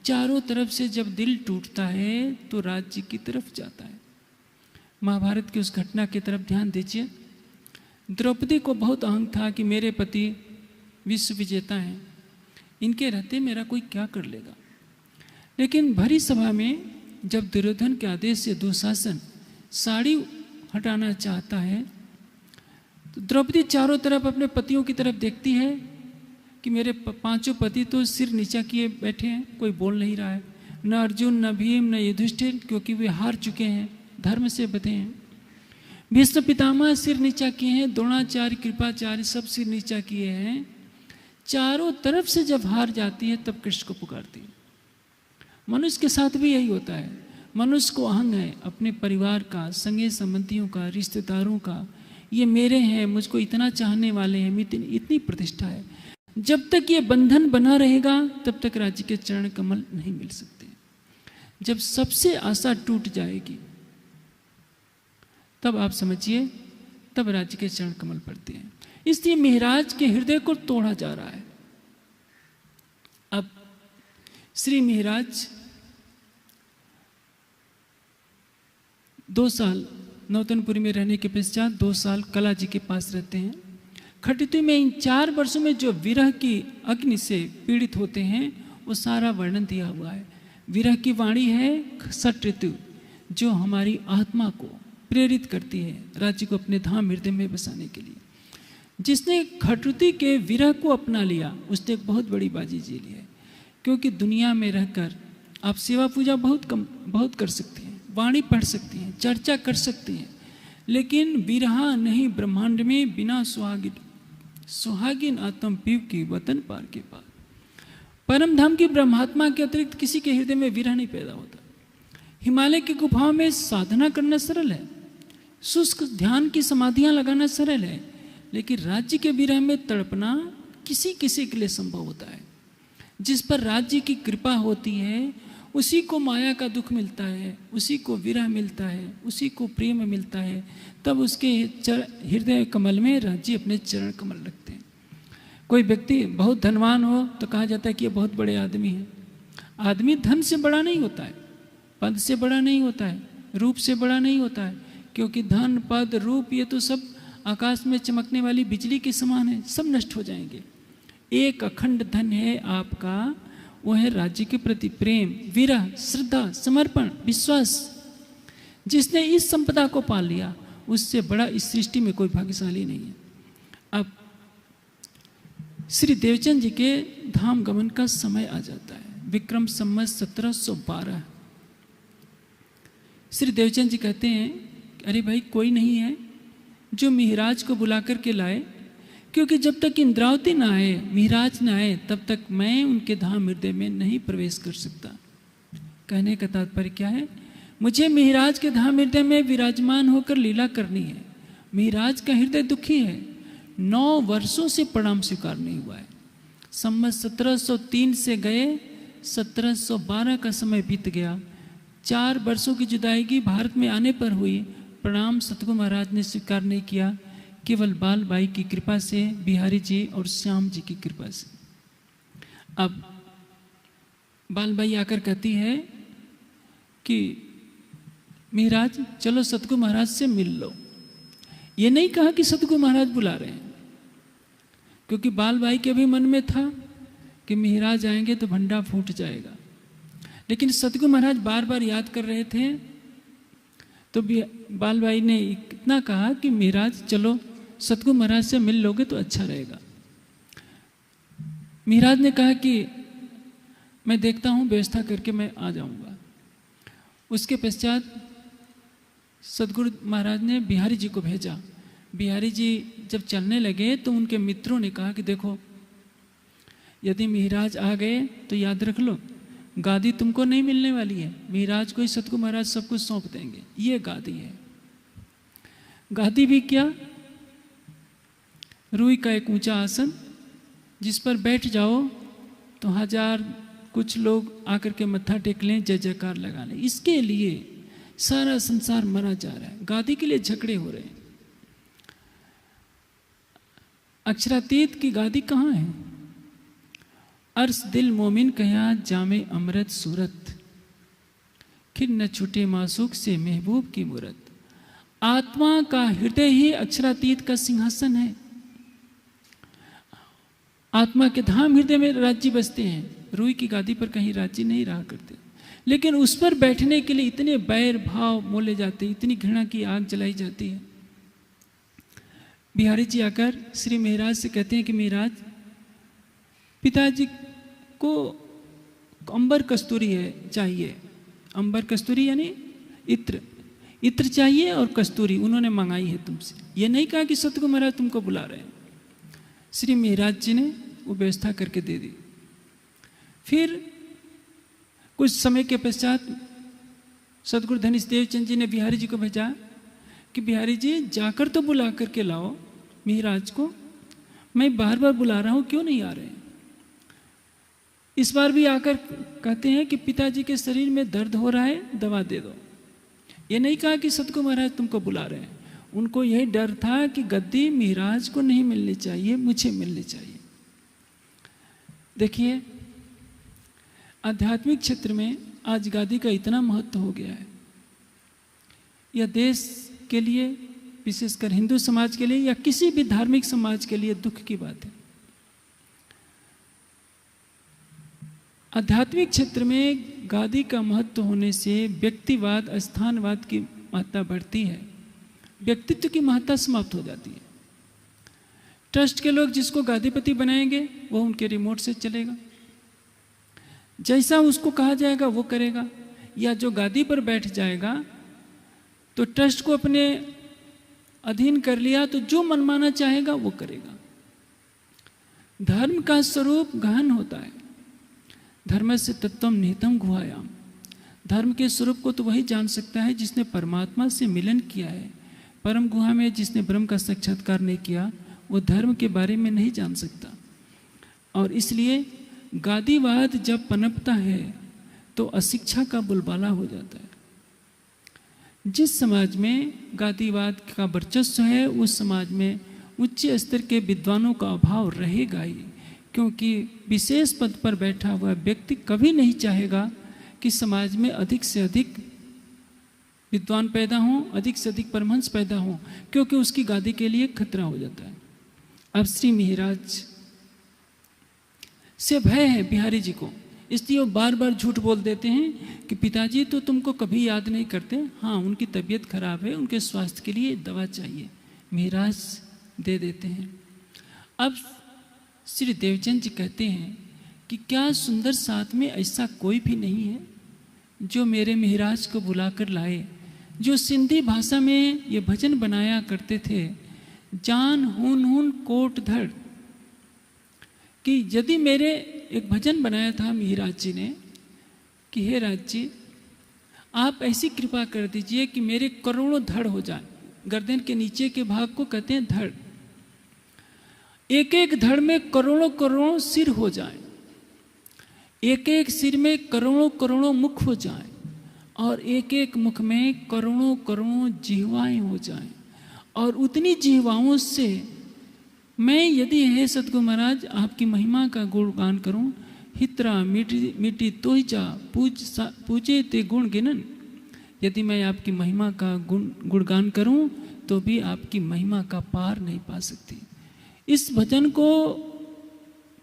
चारों तरफ से जब दिल टूटता है, तो राज्य की तरफ जाता है। महाभारत की उस घटना की तरफ ध्यान दीजिए। द्रौपदी को बहुत अहंग था कि मेरे पति विश्व विजेता हैं, इनके रहते मेरा कोई क्या कर लेगा। लेकिन भरी सभा में जब दुर्योधन के आदेश से दुशासन साड़ी हटाना चाहता है तो द्रौपदी चारों तरफ अपने पतियों की तरफ देखती है कि मेरे पांचों पति तो सिर नीचा किए बैठे हैं, कोई बोल नहीं रहा है, न अर्जुन न भीम न युधिष्ठिर, क्योंकि वे हार चुके हैं, धर्म से बंधे हैं। भीष्म पितामह सिर नीचा किए हैं, द्रोणाचार्य कृपाचार्य सब सिर नीचा किए हैं। चारों तरफ से जब हार जाती है तब कृष्ण को पुकारती है। मनुष्य के साथ भी यही होता है। मनुष्य को अहंग है अपने परिवार का, संगे संबंधियों का, रिश्तेदारों का, ये मेरे हैं, मुझको इतना चाहने वाले हैं, इतनी प्रतिष्ठा है। जब तक ये बंधन बना रहेगा तब तक राज्य के चरण कमल नहीं मिल सकते। जब सबसे आशा टूट जाएगी तब आप समझिए तब राज्य के चरण कमल पड़ते हैं। इसलिए महाराज के हृदय को तोड़ा जा रहा है। अब श्री महाराज 2 साल नौतनपुरी में रहने के पश्चात 2 साल कला जी के पास रहते हैं। खटितु में इन 4 वर्षों में जो विरह की अग्नि से पीड़ित होते हैं वो सारा वर्णन दिया हुआ है। विरह की वाणी है षट ऋतु, जो हमारी आत्मा को प्रेरित करती है राज्य को अपने धाम हृदय में बसाने के लिए। जिसने खटुति के विरह को अपना लिया उसने एक बहुत बड़ी बाजी जीली है, क्योंकि दुनिया में रहकर आप सेवा पूजा बहुत कर सकते हैं, वाणी पढ़ सकती हैं, चर्चा कर सकती हैं, लेकिन विरहा नहीं ब्रह्मांड में बिना सुहागिन आत्म पीव की वतन पार के पार। परम धाम की ब्रह्मात्मा के अतिरिक्त किसी के हृदय में विरह नहीं पैदा होता। हिमालय की गुफाओं में साधना करना सरल है, शुष्क ध्यान की समाधियां लगाना सरल है, लेकिन राज्य के विरह में तड़पना किसी किसी के लिए संभव होता है। जिस पर राज्य की कृपा होती है उसी को माया का दुख मिलता है, उसी को विरह मिलता है, उसी को प्रेम मिलता है। तब उसके हृदय कमल में राज्य अपने चरण कमल रखते हैं। कोई व्यक्ति बहुत धनवान हो तो कहा जाता है कि ये बहुत बड़े आदमी हैं। आदमी धन से बड़ा नहीं होता है, पद से बड़ा नहीं होता है, रूप से बड़ा नहीं होता है, क्योंकि धन पद रूप ये तो सब आकाश में चमकने वाली बिजली के समान है, सब नष्ट हो जाएंगे। एक अखंड धन है आपका, वो है राज्य के प्रति प्रेम, विरह, श्रद्धा, समर्पण, विश्वास। जिसने इस संपदा को पाल लिया उससे बड़ा इस सृष्टि में कोई भाग्यशाली नहीं है। अब श्री देवचंद जी के धाम गमन का समय आ जाता है। विक्रम संवत 1712। श्री देवचंद जी कहते हैं अरे भाई कोई नहीं है जो महाराज को बुला करके लाए, क्योंकि जब तक इंद्रावती ना आए, महाराज ना आए, तब तक मैं उनके धाम हृदय में नहीं प्रवेश कर सकता। कहने का तात्पर्य क्या है? मुझे महाराज के धाम हृदय में विराजमान होकर लीला करनी है। महाराज का हृदय दुखी है, 9 वर्षों से प्रणाम स्वीकार नहीं हुआ है। संवत 1703 से गए, 1712 का समय बीत गया। 4 वर्षों की जुदाईगी भारत में आने पर हुई। प्रणाम सतगुरु महाराज ने स्वीकार नहीं किया, केवल बाल बाई की कृपा से, बिहारी जी और श्याम जी की कृपा से। अब बाल बाई आकर कहती है कि महाराज चलो सतगुरु महाराज से मिल लो। ये नहीं कहा कि सतगुरु महाराज बुला रहे हैं, क्योंकि बाल बाई के भी मन में था कि महाराज आएंगे तो भंडा फूट जाएगा। लेकिन सतगुरु महाराज बार बार याद कर रहे थे, तो बाल बाई ने इतना कहा कि महाराज चलो सतगुरु महाराज से मिल लोगे तो अच्छा रहेगा। महाराज ने कहा कि मैं देखता हूँ, व्यवस्था करके मैं आ जाऊँगा। उसके पश्चात सतगुरु महाराज ने बिहारी जी को भेजा। बिहारी जी जब चलने लगे तो उनके मित्रों ने कहा कि देखो यदि महाराज आ गए तो याद रख लो गादी तुमको नहीं मिलने वाली है, महाराज को ही सतगुरु महाराज सब कुछ सौंप देंगे। ये गादी है। गादी भी क्या, रुई का एक ऊंचा आसन, जिस पर बैठ जाओ तो 1000 कुछ लोग आकर के मत्था टेक लें, जय जयकार लगा लें। इसके लिए सारा संसार मरा जा रहा है, गादी के लिए झगड़े हो रहे हैं। अक्षरातीत की गादी कहाँ है? अर्श दिल मोमिन कया जामे अमृत सूरत, खिर न छूटे मासूक से महबूब की मूरत। आत्मा का हृदय ही अक्षरातीत का सिंहासन है। आत्मा के धाम हृदय में राज्य बसते हैं, रूई की गादी पर कहीं राज्य नहीं रहा करते, लेकिन उस पर बैठने के लिए इतने बैर भाव मोले जाते, इतनी घृणा की आग जलाई जाती है। बिहारी जी आकर श्री महाराज से कहते हैं कि महाराज, पिताजी को अंबर कस्तूरी है चाहिए, अंबर कस्तूरी यानी इत्र, इत्र चाहिए और कस्तूरी उन्होंने मंगाई है तुमसे। ये नहीं कहा कि सतगुरु महाराज तुमको बुला रहे हैं। श्री महाराज जी ने वो व्यवस्था करके दे दी। फिर कुछ समय के पश्चात सतगुरु धनीश देवचंद जी ने बिहारी जी को भेजा कि बिहारी जी जाकर तो बुला करके लाओ महाराज को, मैं बार बार बुला रहा हूँ, क्यों नहीं आ रहे हैं। इस बार भी आकर कहते हैं कि पिताजी के शरीर में दर्द हो रहा है, दवा दे दो। ये नहीं कहा कि सतगुरु महाराज तुमको बुला रहे हैं। उनको यही डर था कि गद्दी महाराज को नहीं मिलनी चाहिए, मुझे मिलनी चाहिए। देखिए, आध्यात्मिक क्षेत्र में आज गादी का इतना महत्व हो गया है। यह देश के लिए, विशेषकर हिंदू समाज के लिए या किसी भी धार्मिक समाज के लिए दुख की बात है। आध्यात्मिक क्षेत्र में गादी का महत्व होने से व्यक्तिवाद, स्थानवाद की महत्ता बढ़ती है, व्यक्तित्व की महत्ता समाप्त हो जाती है। ट्रस्ट के लोग जिसको गादीपति बनाएंगे वो उनके रिमोट से चलेगा, जैसा उसको कहा जाएगा वो करेगा, या जो गादी पर बैठ जाएगा तो ट्रस्ट को अपने अधीन कर लिया तो जो मनमाना चाहेगा वो करेगा। धर्म का स्वरूप गहन होता है। धर्म से तत्वम निहितम गुहायाम। धर्म के स्वरूप को तो वही जान सकता है जिसने परमात्मा से मिलन किया है। परम गुहा में जिसने ब्रह्म का साक्षात्कार नहीं किया वो धर्म के बारे में नहीं जान सकता। और इसलिए गादीवाद जब पनपता है तो अशिक्षा का बुलबाला हो जाता है। जिस समाज में गादीवाद का वर्चस्व है उस समाज में उच्च स्तर के विद्वानों का अभाव रहेगा ही, क्योंकि विशेष पद पर बैठा हुआ व्यक्ति कभी नहीं चाहेगा कि समाज में अधिक से अधिक विद्वान पैदा हों, अधिक से अधिक परमहंस पैदा हों, क्योंकि उसकी गादी के लिए खतरा हो जाता है। अब श्री महाराज से भय है बिहारी जी को, इसलिए वो बार बार झूठ बोल देते हैं कि पिताजी तो तुमको कभी याद नहीं करते। हाँ, उनकी तबीयत खराब है, उनके स्वास्थ्य के लिए दवा चाहिए, महाराज दे देते हैं। अब श्री देवचंद जी कहते हैं कि क्या सुंदर साथ में ऐसा कोई भी नहीं है जो मेरे महाराज को बुलाकर लाए, जो सिंधी भाषा में ये भजन बनाया करते थे, जान हुन हुन कोट धड़। कि यदि मेरे एक भजन बनाया था महाराज जी ने कि हे राज जी आप ऐसी कृपा कर दीजिए कि मेरे करोड़ों धड़ हो जाए। गर्दन के नीचे के भाग को कहते हैं धड़। एक एक धड़ में करोड़ों करोड़ों सिर हो जाए, एक एक सिर में करोड़ों करोड़ों मुख हो जाए, और एक एक मुख में करोड़ों करोड़ों जिह्वाएं हो जाएं। और उतनी जिह्वाओं से मैं यदि हे सतगुरु महाराज आपकी महिमा का गुणगान करूं, हित्रा मिटी मिटी तो ही जा पूजे ते गुण गिनन। यदि मैं आपकी महिमा का गुणगान करूं तो भी आपकी महिमा का पार नहीं पा सकती। इस भजन को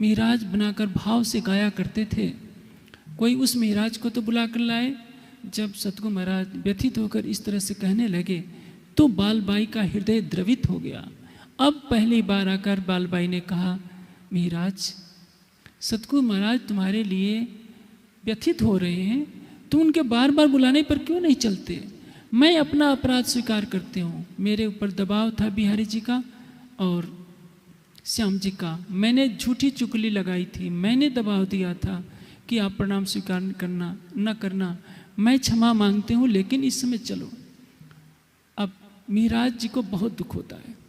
महाराज बनाकर भाव से गाया करते थे। कोई उस महाराज को तो बुला कर लाए। जब सतगुरु महाराज व्यथित होकर इस तरह से कहने लगे तो बालबाई का हृदय द्रवित हो गया। अब पहली बार आकर बालबाई ने कहा, महाराज सतगुरु महाराज तुम्हारे लिए व्यथित हो रहे हैं, तुम उनके बार बार बुलाने पर क्यों नहीं चलते? मैं अपना अपराध स्वीकार करती हूँ। मेरे ऊपर दबाव था बिहारी जी का और श्याम जी का। मैंने झूठी चुगली लगाई थी, मैंने दबाव दिया था कि आप प्रणाम स्वीकार न करना। मैं क्षमा मांगती हूँ, लेकिन इस समय चलो। अब महाराज जी को बहुत दुख होता है।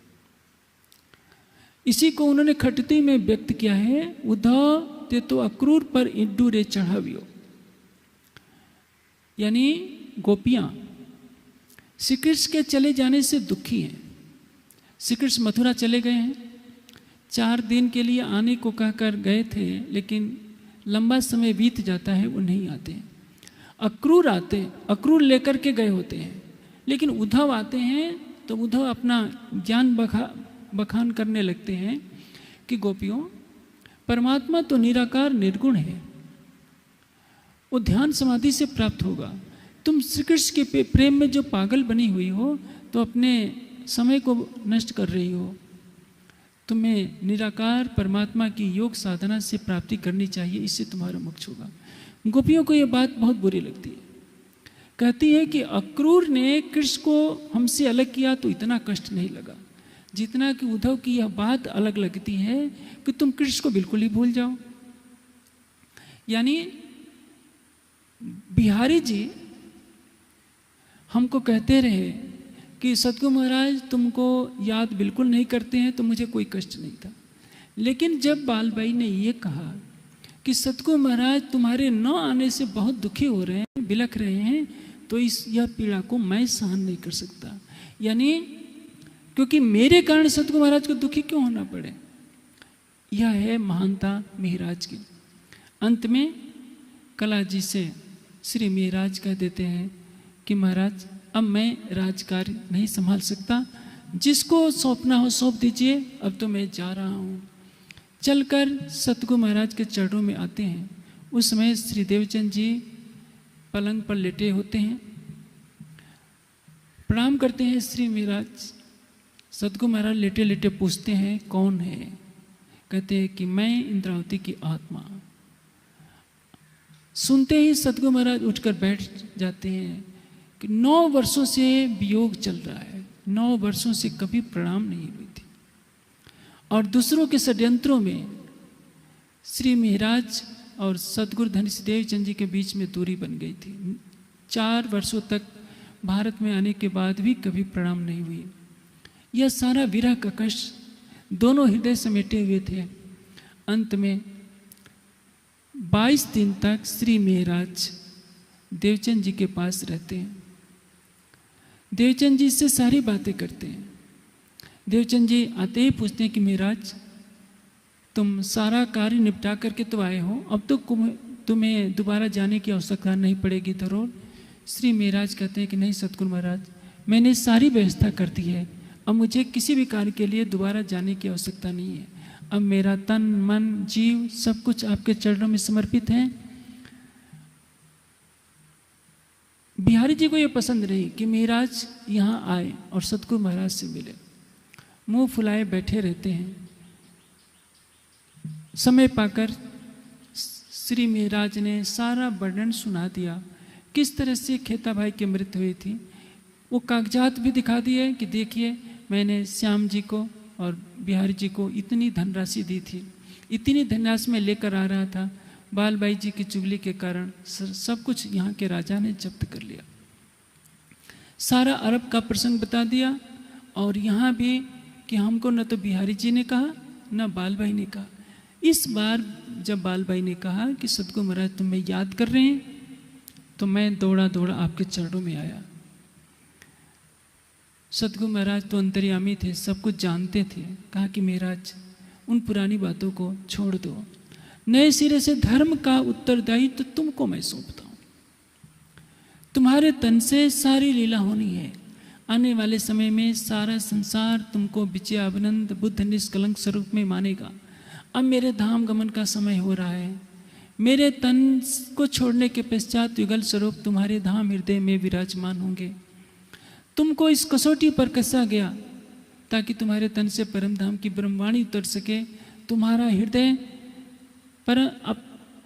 इसी को उन्होंने खटती में व्यक्त किया है, उद्धव ते तो अक्रूर पर इड्डू रे चढ़ावियो। यानी गोपियां श्री कृष्ण के चले जाने से दुखी हैं। श्री कृष्ण मथुरा चले गए हैं, 4 दिन के लिए आने को कहकर गए थे, लेकिन लंबा समय बीत जाता है, वो नहीं आते हैं। अक्रूर आते, अक्रूर लेकर के गए होते हैं, लेकिन उद्धव आते हैं तो उद्धव अपना ज्ञान बखान करने लगते हैं कि गोपियों, परमात्मा तो निराकार निर्गुण है, वो ध्यान समाधि से प्राप्त होगा। तुम श्री कृष्ण के प्रेम में जो पागल बनी हुई हो तो अपने समय को नष्ट कर रही हो। तुम्हें निराकार परमात्मा की योग साधना से प्राप्ति करनी चाहिए, इससे तुम्हारा मोक्ष होगा। गोपियों को यह बात बहुत बुरी लगती है। कहती है कि अक्रूर ने कृष्ण को हमसे अलग किया तो इतना कष्ट नहीं लगा जितना कि उद्धव की यह बात अलग लगती है कि तुम कृष्ण को बिल्कुल ही भूल जाओ। यानी बिहारी जी हमको कहते रहे कि सतगुरु महाराज तुमको याद बिल्कुल नहीं करते हैं, तो मुझे कोई कष्ट नहीं था। लेकिन जब बालबाई ने ये कहा कि सतगुरु महाराज तुम्हारे न आने से बहुत दुखी हो रहे हैं, बिलख रहे हैं, तो यह पीड़ा को मैं सहन नहीं कर सकता। यानी क्योंकि मेरे कारण सतगुरु महाराज को दुखी क्यों होना पड़े। यह है महानता मेहराज की। अंत में कला जी से श्री मेहराज कह देते हैं कि महाराज अब मैं राजकार्य नहीं संभाल सकता, जिसको सौंपना हो सौंप दीजिए, अब तो मैं जा रहा हूँ। चलकर सतगुरु महाराज के चरणों में आते हैं। उस समय श्री देवचंद जी पलंग पर लेटे होते हैं, प्रणाम करते हैं श्री मेहराज। सतगुरु महाराज लेटे लेटे पूछते हैं कौन है। कहते हैं कि मैं इंद्रावती की आत्मा। सुनते ही सतगुरु महाराज उठकर बैठ जाते हैं कि 9 वर्षों से वियोग चल रहा है, 9 वर्षों से कभी प्रणाम नहीं हुई थी, और दूसरों के षड्यंत्रों में श्री मेहराज और सतगुरु धनीश्वर देवचंद जी के बीच में दूरी बन गई थी। 4 वर्षों तक भारत में आने के बाद भी कभी प्रणाम नहीं हुई। यह सारा विरह का कष्ट दोनों हृदय समेटे हुए थे। अंत में 22 दिन तक श्री मेहराज देवचंद जी के पास रहते हैं। देवचंद जी से सारी बातें करते हैं। देवचंद जी आते ही पूछते हैं कि मेहराज तुम सारा कार्य निपटा करके तो आए हो, अब तो तुम्हें दोबारा जाने की आवश्यकता नहीं पड़ेगी धरोहर। श्री मेहराज कहते हैं कि नहीं सतगुरु महाराज, मैंने सारी व्यवस्था कर दी है, अब मुझे किसी भी कार्य के लिए दोबारा जाने की आवश्यकता नहीं है। अब मेरा तन मन जीव सब कुछ आपके चरणों में समर्पित है। बिहारी जी को यह पसंद नहीं कि मेहराज यहाँ आए और सतगुरु महाराज से मिले। मुंह फुलाए बैठे रहते हैं। समय पाकर श्री मेहराज ने सारा वर्णन सुना दिया, किस तरह से खेता भाई की मृत्यु हुई थी। वो कागजात भी दिखा दिए कि देखिए मैंने श्याम जी को और बिहारी जी को इतनी धनराशि दी थी, इतनी धनराशि में लेकर आ रहा था, बालबाई जी की चुगली के कारण सब कुछ यहाँ के राजा ने जब्त कर लिया। सारा अरब का प्रसंग बता दिया, और यहाँ भी कि हमको न तो बिहारी जी ने कहा न बालबाई ने कहा। इस बार जब बालबाई ने कहा कि सतगुरु महाराज तुम्हें याद कर रहे हैं, तो मैं दौड़ा दौड़ा आपके चरणों में आया। सतगुरु महाराज तो अंतर्यामी थे, सब कुछ जानते थे। कहा कि महाराज उन पुरानी बातों को छोड़ दो, नए सिरे से धर्म का उत्तरदायित्व तो तुमको मैं सौंपता हूँ। तुम्हारे तन से सारी लीला होनी है। आने वाले समय में सारा संसार तुमको विजय अभिनंद बुद्ध निष्कलंक स्वरूप में मानेगा। अब मेरे धाम गमन का समय हो रहा है। मेरे तन को छोड़ने के पश्चात युगल स्वरूप तुम्हारे धाम हृदय में विराजमान होंगे। तुमको इस कसौटी पर कसा गया ताकि तुम्हारे तन से परम धाम की ब्रह्मवाणी उतर सके, तुम्हारा हृदय पर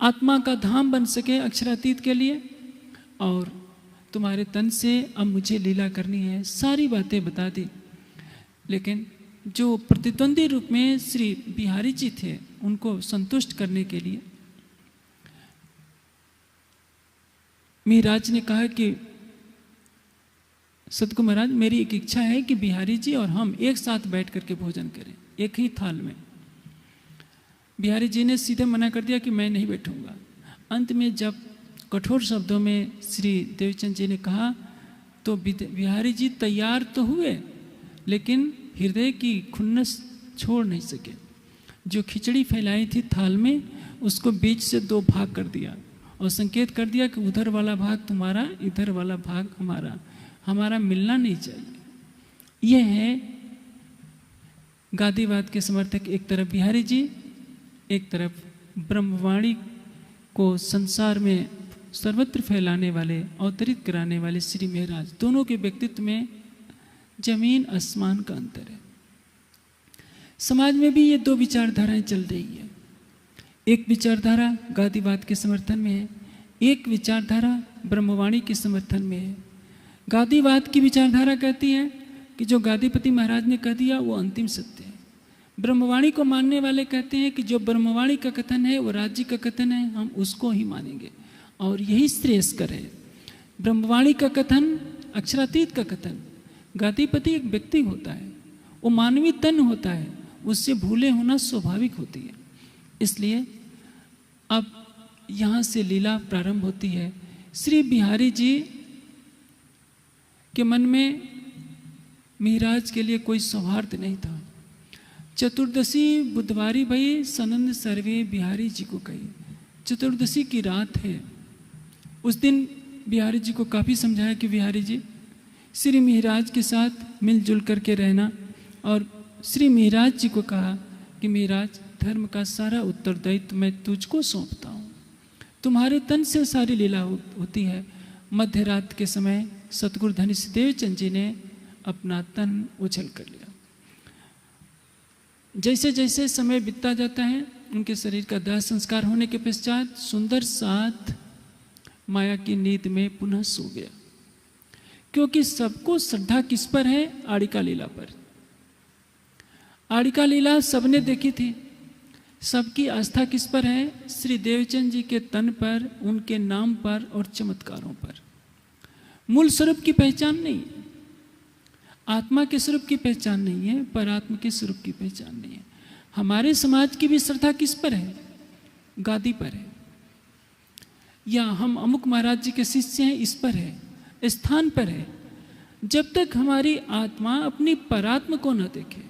आत्मा का धाम बन सके अक्षरातीत के लिए, और तुम्हारे तन से अब मुझे लीला करनी है। सारी बातें बता दी। लेकिन जो प्रतिद्वंदी रूप में श्री बिहारी जी थे, उनको संतुष्ट करने के लिए मेहराज ने कहा कि सतगुरु महाराज मेरी एक इच्छा है कि बिहारी जी और हम एक साथ बैठ करके भोजन करें, एक ही थाल में। बिहारी जी ने सीधे मना कर दिया कि मैं नहीं बैठूंगा। अंत में जब कठोर शब्दों में श्री देवचंद जी ने कहा तो बिहारी जी तैयार तो हुए, लेकिन हृदय की खुन्नस छोड़ नहीं सके। जो खिचड़ी फैलाई थी थाल में, उसको बीच से 2 भाग कर दिया और संकेत कर दिया कि उधर वाला भाग तुम्हारा, इधर वाला भाग हमारा। हमारा मिलना नहीं चाहिए। यह है गादीवाद के समर्थक, एक तरफ बिहारी जी, एक तरफ ब्रह्मवाणी को संसार में सर्वत्र फैलाने वाले, अवतरित कराने वाले श्री महाराज। दोनों के व्यक्तित्व में जमीन आसमान का अंतर है। समाज में भी ये दो विचारधाराएं चल रही है। एक विचारधारा गादीवाद के समर्थन में है, एक विचारधारा ब्रह्मवाणी के समर्थन में है। गादीवाद की विचारधारा कहती है कि जो गादीपति महाराज ने कह दिया वो अंतिम सत्य है। ब्रह्मवाणी को मानने वाले कहते हैं कि जो ब्रह्मवाणी का कथन है वो राज्य का कथन है, हम उसको ही मानेंगे और यही श्रेयस्कर है। ब्रह्मवाणी का कथन अक्षरातीत का कथन। गादीपति एक व्यक्ति होता है, वो मानवीय तन होता है, उससे भूले होना स्वाभाविक होती है। इसलिए अब यहाँ से लीला प्रारंभ होती है। श्री बिहारी जी के मन में महाराज के लिए कोई सौहार्द नहीं था। चतुर्दशी बुधवारी भई सनंद सर्वे बिहारी जी को कही। चतुर्दशी की रात है। उस दिन बिहारी जी को काफ़ी समझाया कि बिहारी जी श्री महाराज के साथ मिलजुल करके रहना, और श्री महाराज जी को कहा कि महाराज धर्म का सारा उत्तरदायित्व मैं तुझको सौंपता हूँ, तुम्हारे तन से सारी लीला होती है। मध्य रात के समय सतगुरु धनिष्ठदेव चंद जी ने अपना तन उछल कर लिया। जैसे जैसे समय बीतता जाता है, उनके शरीर का दाह संस्कार होने के पश्चात सुंदर साथ माया की नींद में पुनः सो गया। क्योंकि सबको श्रद्धा किस पर है? आड़िका लीला पर। आड़िका लीला सबने देखी थी। सबकी आस्था किस पर है? श्री देवचंद जी के तन पर, उनके नाम पर और चमत्कारों पर। मूल स्वरूप की पहचान नहीं है, आत्मा के स्वरूप की पहचान नहीं है, परात्मा के स्वरूप की पहचान नहीं है। हमारे समाज की भी श्रद्धा किस पर है? गादी पर है, या हम अमुक महाराज जी के शिष्य हैं इस पर है, स्थान पर है। जब तक हमारी आत्मा अपनी परात्मा को न देखे,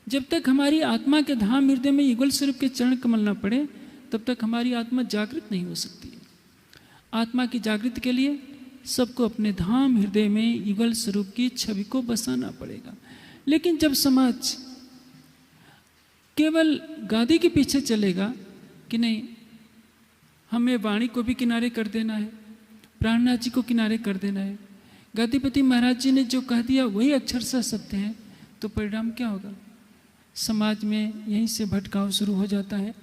जब तक हमारी आत्मा के धाम हृदय में युगल स्वरूप के चरण कमल न पड़े, तब तक हमारी आत्मा जागृत नहीं हो सकती है। आत्मा की जागृति के लिए सबको अपने धाम हृदय में युगल स्वरूप की छवि को बसाना पड़ेगा। लेकिन जब समाज केवल गादी के पीछे चलेगा कि नहीं, हमें वाणी को भी किनारे कर देना है, प्राणनाथ जी को किनारे कर देना है, गादीपति महाराज जी ने जो कह दिया वही अक्षरशः सत्य है, तो परिणाम क्या होगा? समाज में यहीं से भटकाव शुरू हो जाता है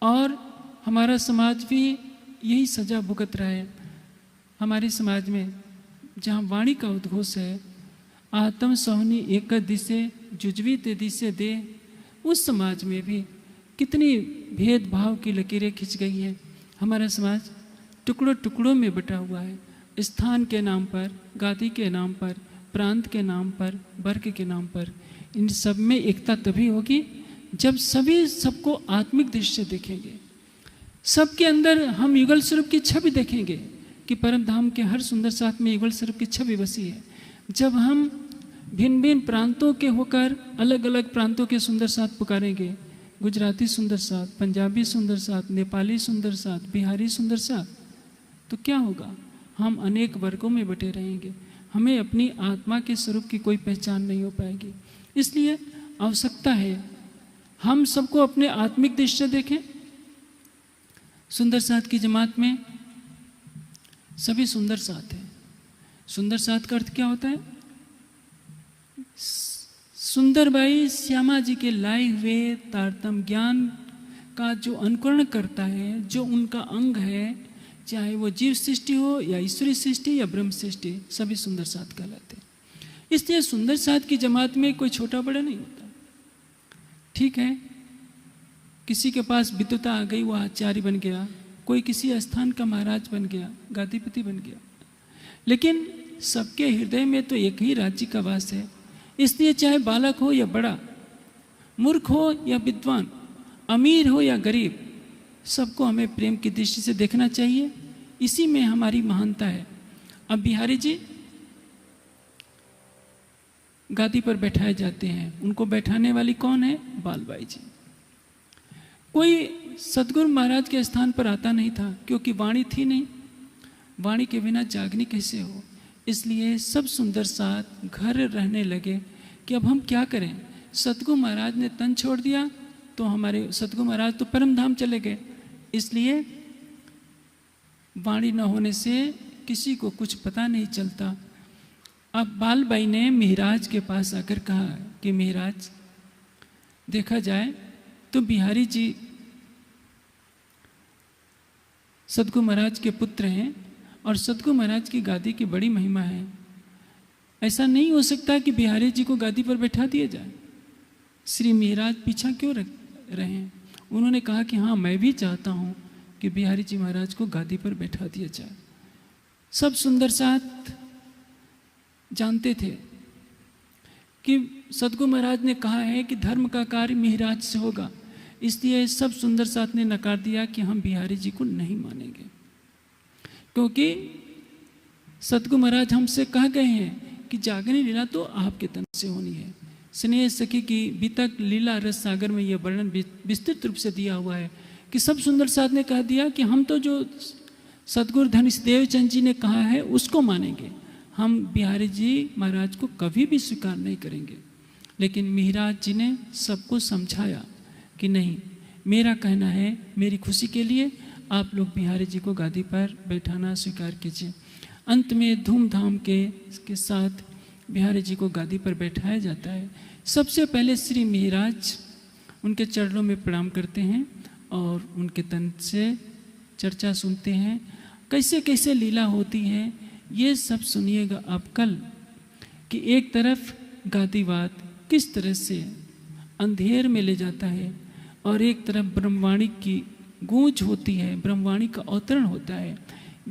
और हमारा समाज भी यही सजा भुगत रहा है। हमारे समाज में जहाँ वाणी का उद्घोष है, आत्म सोहनी एक दिशे जुजवी ते दिशे दे, उस समाज में भी कितनी भेदभाव की लकीरें खिंच गई है। हमारा समाज टुकड़ों टुकड़ों में बटा हुआ है। स्थान के नाम पर, गादी के नाम पर, प्रांत के नाम पर, वर्ग के नाम पर। इन सब में एकता तभी होगी जब सभी सबको आत्मिक दृष्टि से देखेंगे। सबके अंदर हम युगल स्वरूप की छवि देखेंगे कि परम धाम के हर सुंदर साथ में युगल स्वरूप की छवि बसी है। जब हम भिन्न भिन्न प्रांतों के होकर अलग अलग प्रांतों के सुंदर साथ पुकारेंगे, गुजराती सुंदर साथ, पंजाबी सुंदर साथ, नेपाली सुंदर साथ, बिहारी सुंदर साथ, तो क्या होगा? हम अनेक वर्गों में बटे रहेंगे। हमें अपनी आत्मा के स्वरूप की कोई पहचान नहीं हो पाएगी। इसलिए आवश्यकता है हम सबको अपने आत्मिक दृष्टि से देखें। सुंदर साथ की जमात में सभी सुंदर साथ हैं। सुंदर साथ का अर्थ क्या होता है? सुंदरबाई श्यामा जी के लाए हुए तारतम ज्ञान का जो अनुकरण करता है, जो उनका अंग है, चाहे वो जीव सृष्टि हो या ईश्वरी सृष्टि या ब्रह्म सृष्टि, सभी सुंदर साथ कहलाते हैं। इसलिए सुंदर साथ की जमात में कोई छोटा बड़ा नहीं होता। ठीक है, किसी के पास विद्वता आ गई, वो आचार्य बन गया, कोई किसी स्थान का महाराज बन गया, गादीपति बन गया, लेकिन सबके हृदय में तो एक ही राज्य का वास है। इसलिए चाहे बालक हो या बड़ा, मूर्ख हो या विद्वान, अमीर हो या गरीब, सबको हमें प्रेम की दृष्टि से देखना चाहिए। इसी में हमारी महानता है। अब बिहारी जी गादी पर बैठाए जाते हैं। उनको बैठाने वाली कौन है? बालबाई जी। कोई सदगुरु महाराज के स्थान पर आता नहीं था, क्योंकि वाणी थी नहीं। वाणी के बिना जागनी कैसे हो? इसलिए सब सुंदर साथ घर रहने लगे कि अब हम क्या करें। सतगुरु महाराज ने तन छोड़ दिया तो हमारे सतगुरु महाराज तो परम धाम चले गए, इसलिए वाणी न होने से किसी को कुछ पता नहीं चलता। अब बालबाई ने महाराज के पास आकर कहा कि महाराज, देखा जाए तो बिहारी जी सतगुरु महाराज के पुत्र हैं और सतगुरु महाराज की गादी की बड़ी महिमा है। ऐसा नहीं हो सकता कि बिहारी जी को गादी पर बैठा दिया जाए। श्री महाराज पीछा क्यों रहे हैं? उन्होंने कहा कि हाँ, मैं भी चाहता हूँ कि बिहारी जी महाराज को गादी पर बैठा दिया जाए। सब सुंदर साथ जानते थे कि सतगुरु महाराज ने कहा है कि धर्म का कार्य महाराज से होगा, इसलिए सब सुंदर साथ ने नकार दिया कि हम बिहारी जी को नहीं मानेंगे, क्योंकि सतगुरु महाराज हमसे कह गए हैं कि जागनी लीला तो आपके तन से होनी है। स्नेह सखी की बीतक लीला रस सागर में यह वर्णन विस्तृत रूप से दिया हुआ है कि सब सुंदर साथ ने कह दिया कि हम तो जो सतगुरु धनुष देवचंद जी ने कहा है उसको मानेंगे, हम बिहारी जी महाराज को कभी भी स्वीकार नहीं करेंगे। लेकिन महाराज जी ने सबको समझाया कि नहीं, मेरा कहना है, मेरी खुशी के लिए आप लोग बिहारी जी को गादी पर बैठाना स्वीकार कीजिए। अंत में धूमधाम के साथ बिहारी जी को गादी पर बैठाया जाता है। सबसे पहले श्री महाराज उनके चरणों में प्रणाम करते हैं और उनके तन से चर्चा सुनते हैं, कैसे कैसे लीला होती है ये सब सुनिएगा आप कल, कि एक तरफ गादीवाद किस तरह से अंधेर में ले जाता है और एक तरफ ब्रह्मवाणी की गूंज होती है, ब्रह्मवाणी का अवतरण होता है।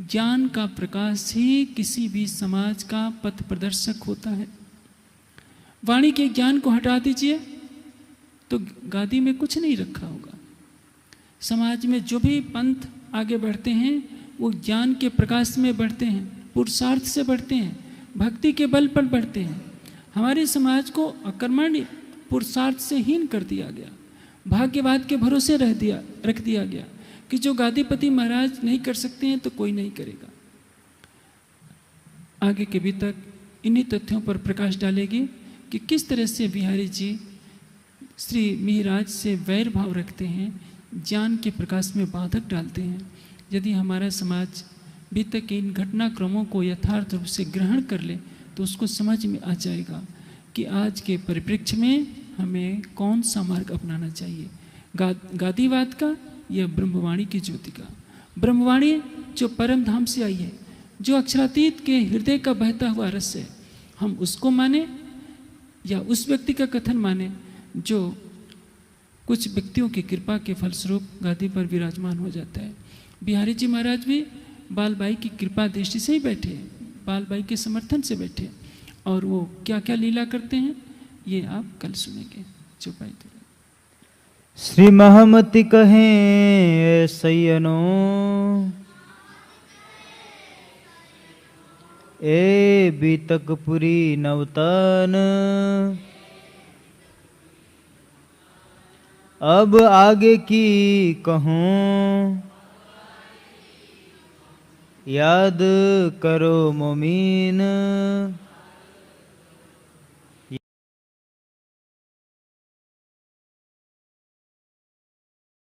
ज्ञान का प्रकाश ही किसी भी समाज का पथ प्रदर्शक होता है। वाणी के ज्ञान को हटा दीजिए तो गादी में कुछ नहीं रखा होगा। समाज में जो भी पंथ आगे बढ़ते हैं वो ज्ञान के प्रकाश में बढ़ते हैं, पुरुषार्थ से बढ़ते हैं, भक्ति के बल पर बढ़ते हैं। हमारे समाज को अकर्मण्य पुरुषार्थ से हीन कर दिया गया, भाग्यवाद के भरोसे रख दिया गया कि जो गादीपति महाराज नहीं कर सकते हैं तो कोई नहीं करेगा। आगे के भी तक इन्हीं तथ्यों पर प्रकाश डालेगी कि किस तरह से बिहारी जी श्री महाराज से वैर भाव रखते हैं, ज्ञान के प्रकाश में बाधक डालते हैं। यदि हमारा समाज बीते के इन घटनाक्रमों को यथार्थ रूप से ग्रहण कर ले तो उसको समझ में आ जाएगा कि आज के परिप्रेक्ष्य में हमें कौन सा मार्ग अपनाना चाहिए, गादीवाद का या ब्रह्मवाणी की ज्योति का। ब्रह्मवाणी जो परम धाम से आई है, जो अक्षरातीत के हृदय का बहता हुआ रस है, हम उसको माने या उस व्यक्ति का कथन माने जो कुछ व्यक्तियों की कृपा के फलस्वरूप गादी पर विराजमान हो जाता है। बिहारी जी महाराज भी बालबाई की कृपा दृष्टि से ही बैठे, बालबाई के समर्थन से बैठे, और वो क्या क्या लीला करते हैं ये आप कल सुनेंगे। चुपाई तो श्री महमति कहें सैयनो, ए बीतकपुरी नवतन, अब आगे की कहूँ याद करो मोमीन।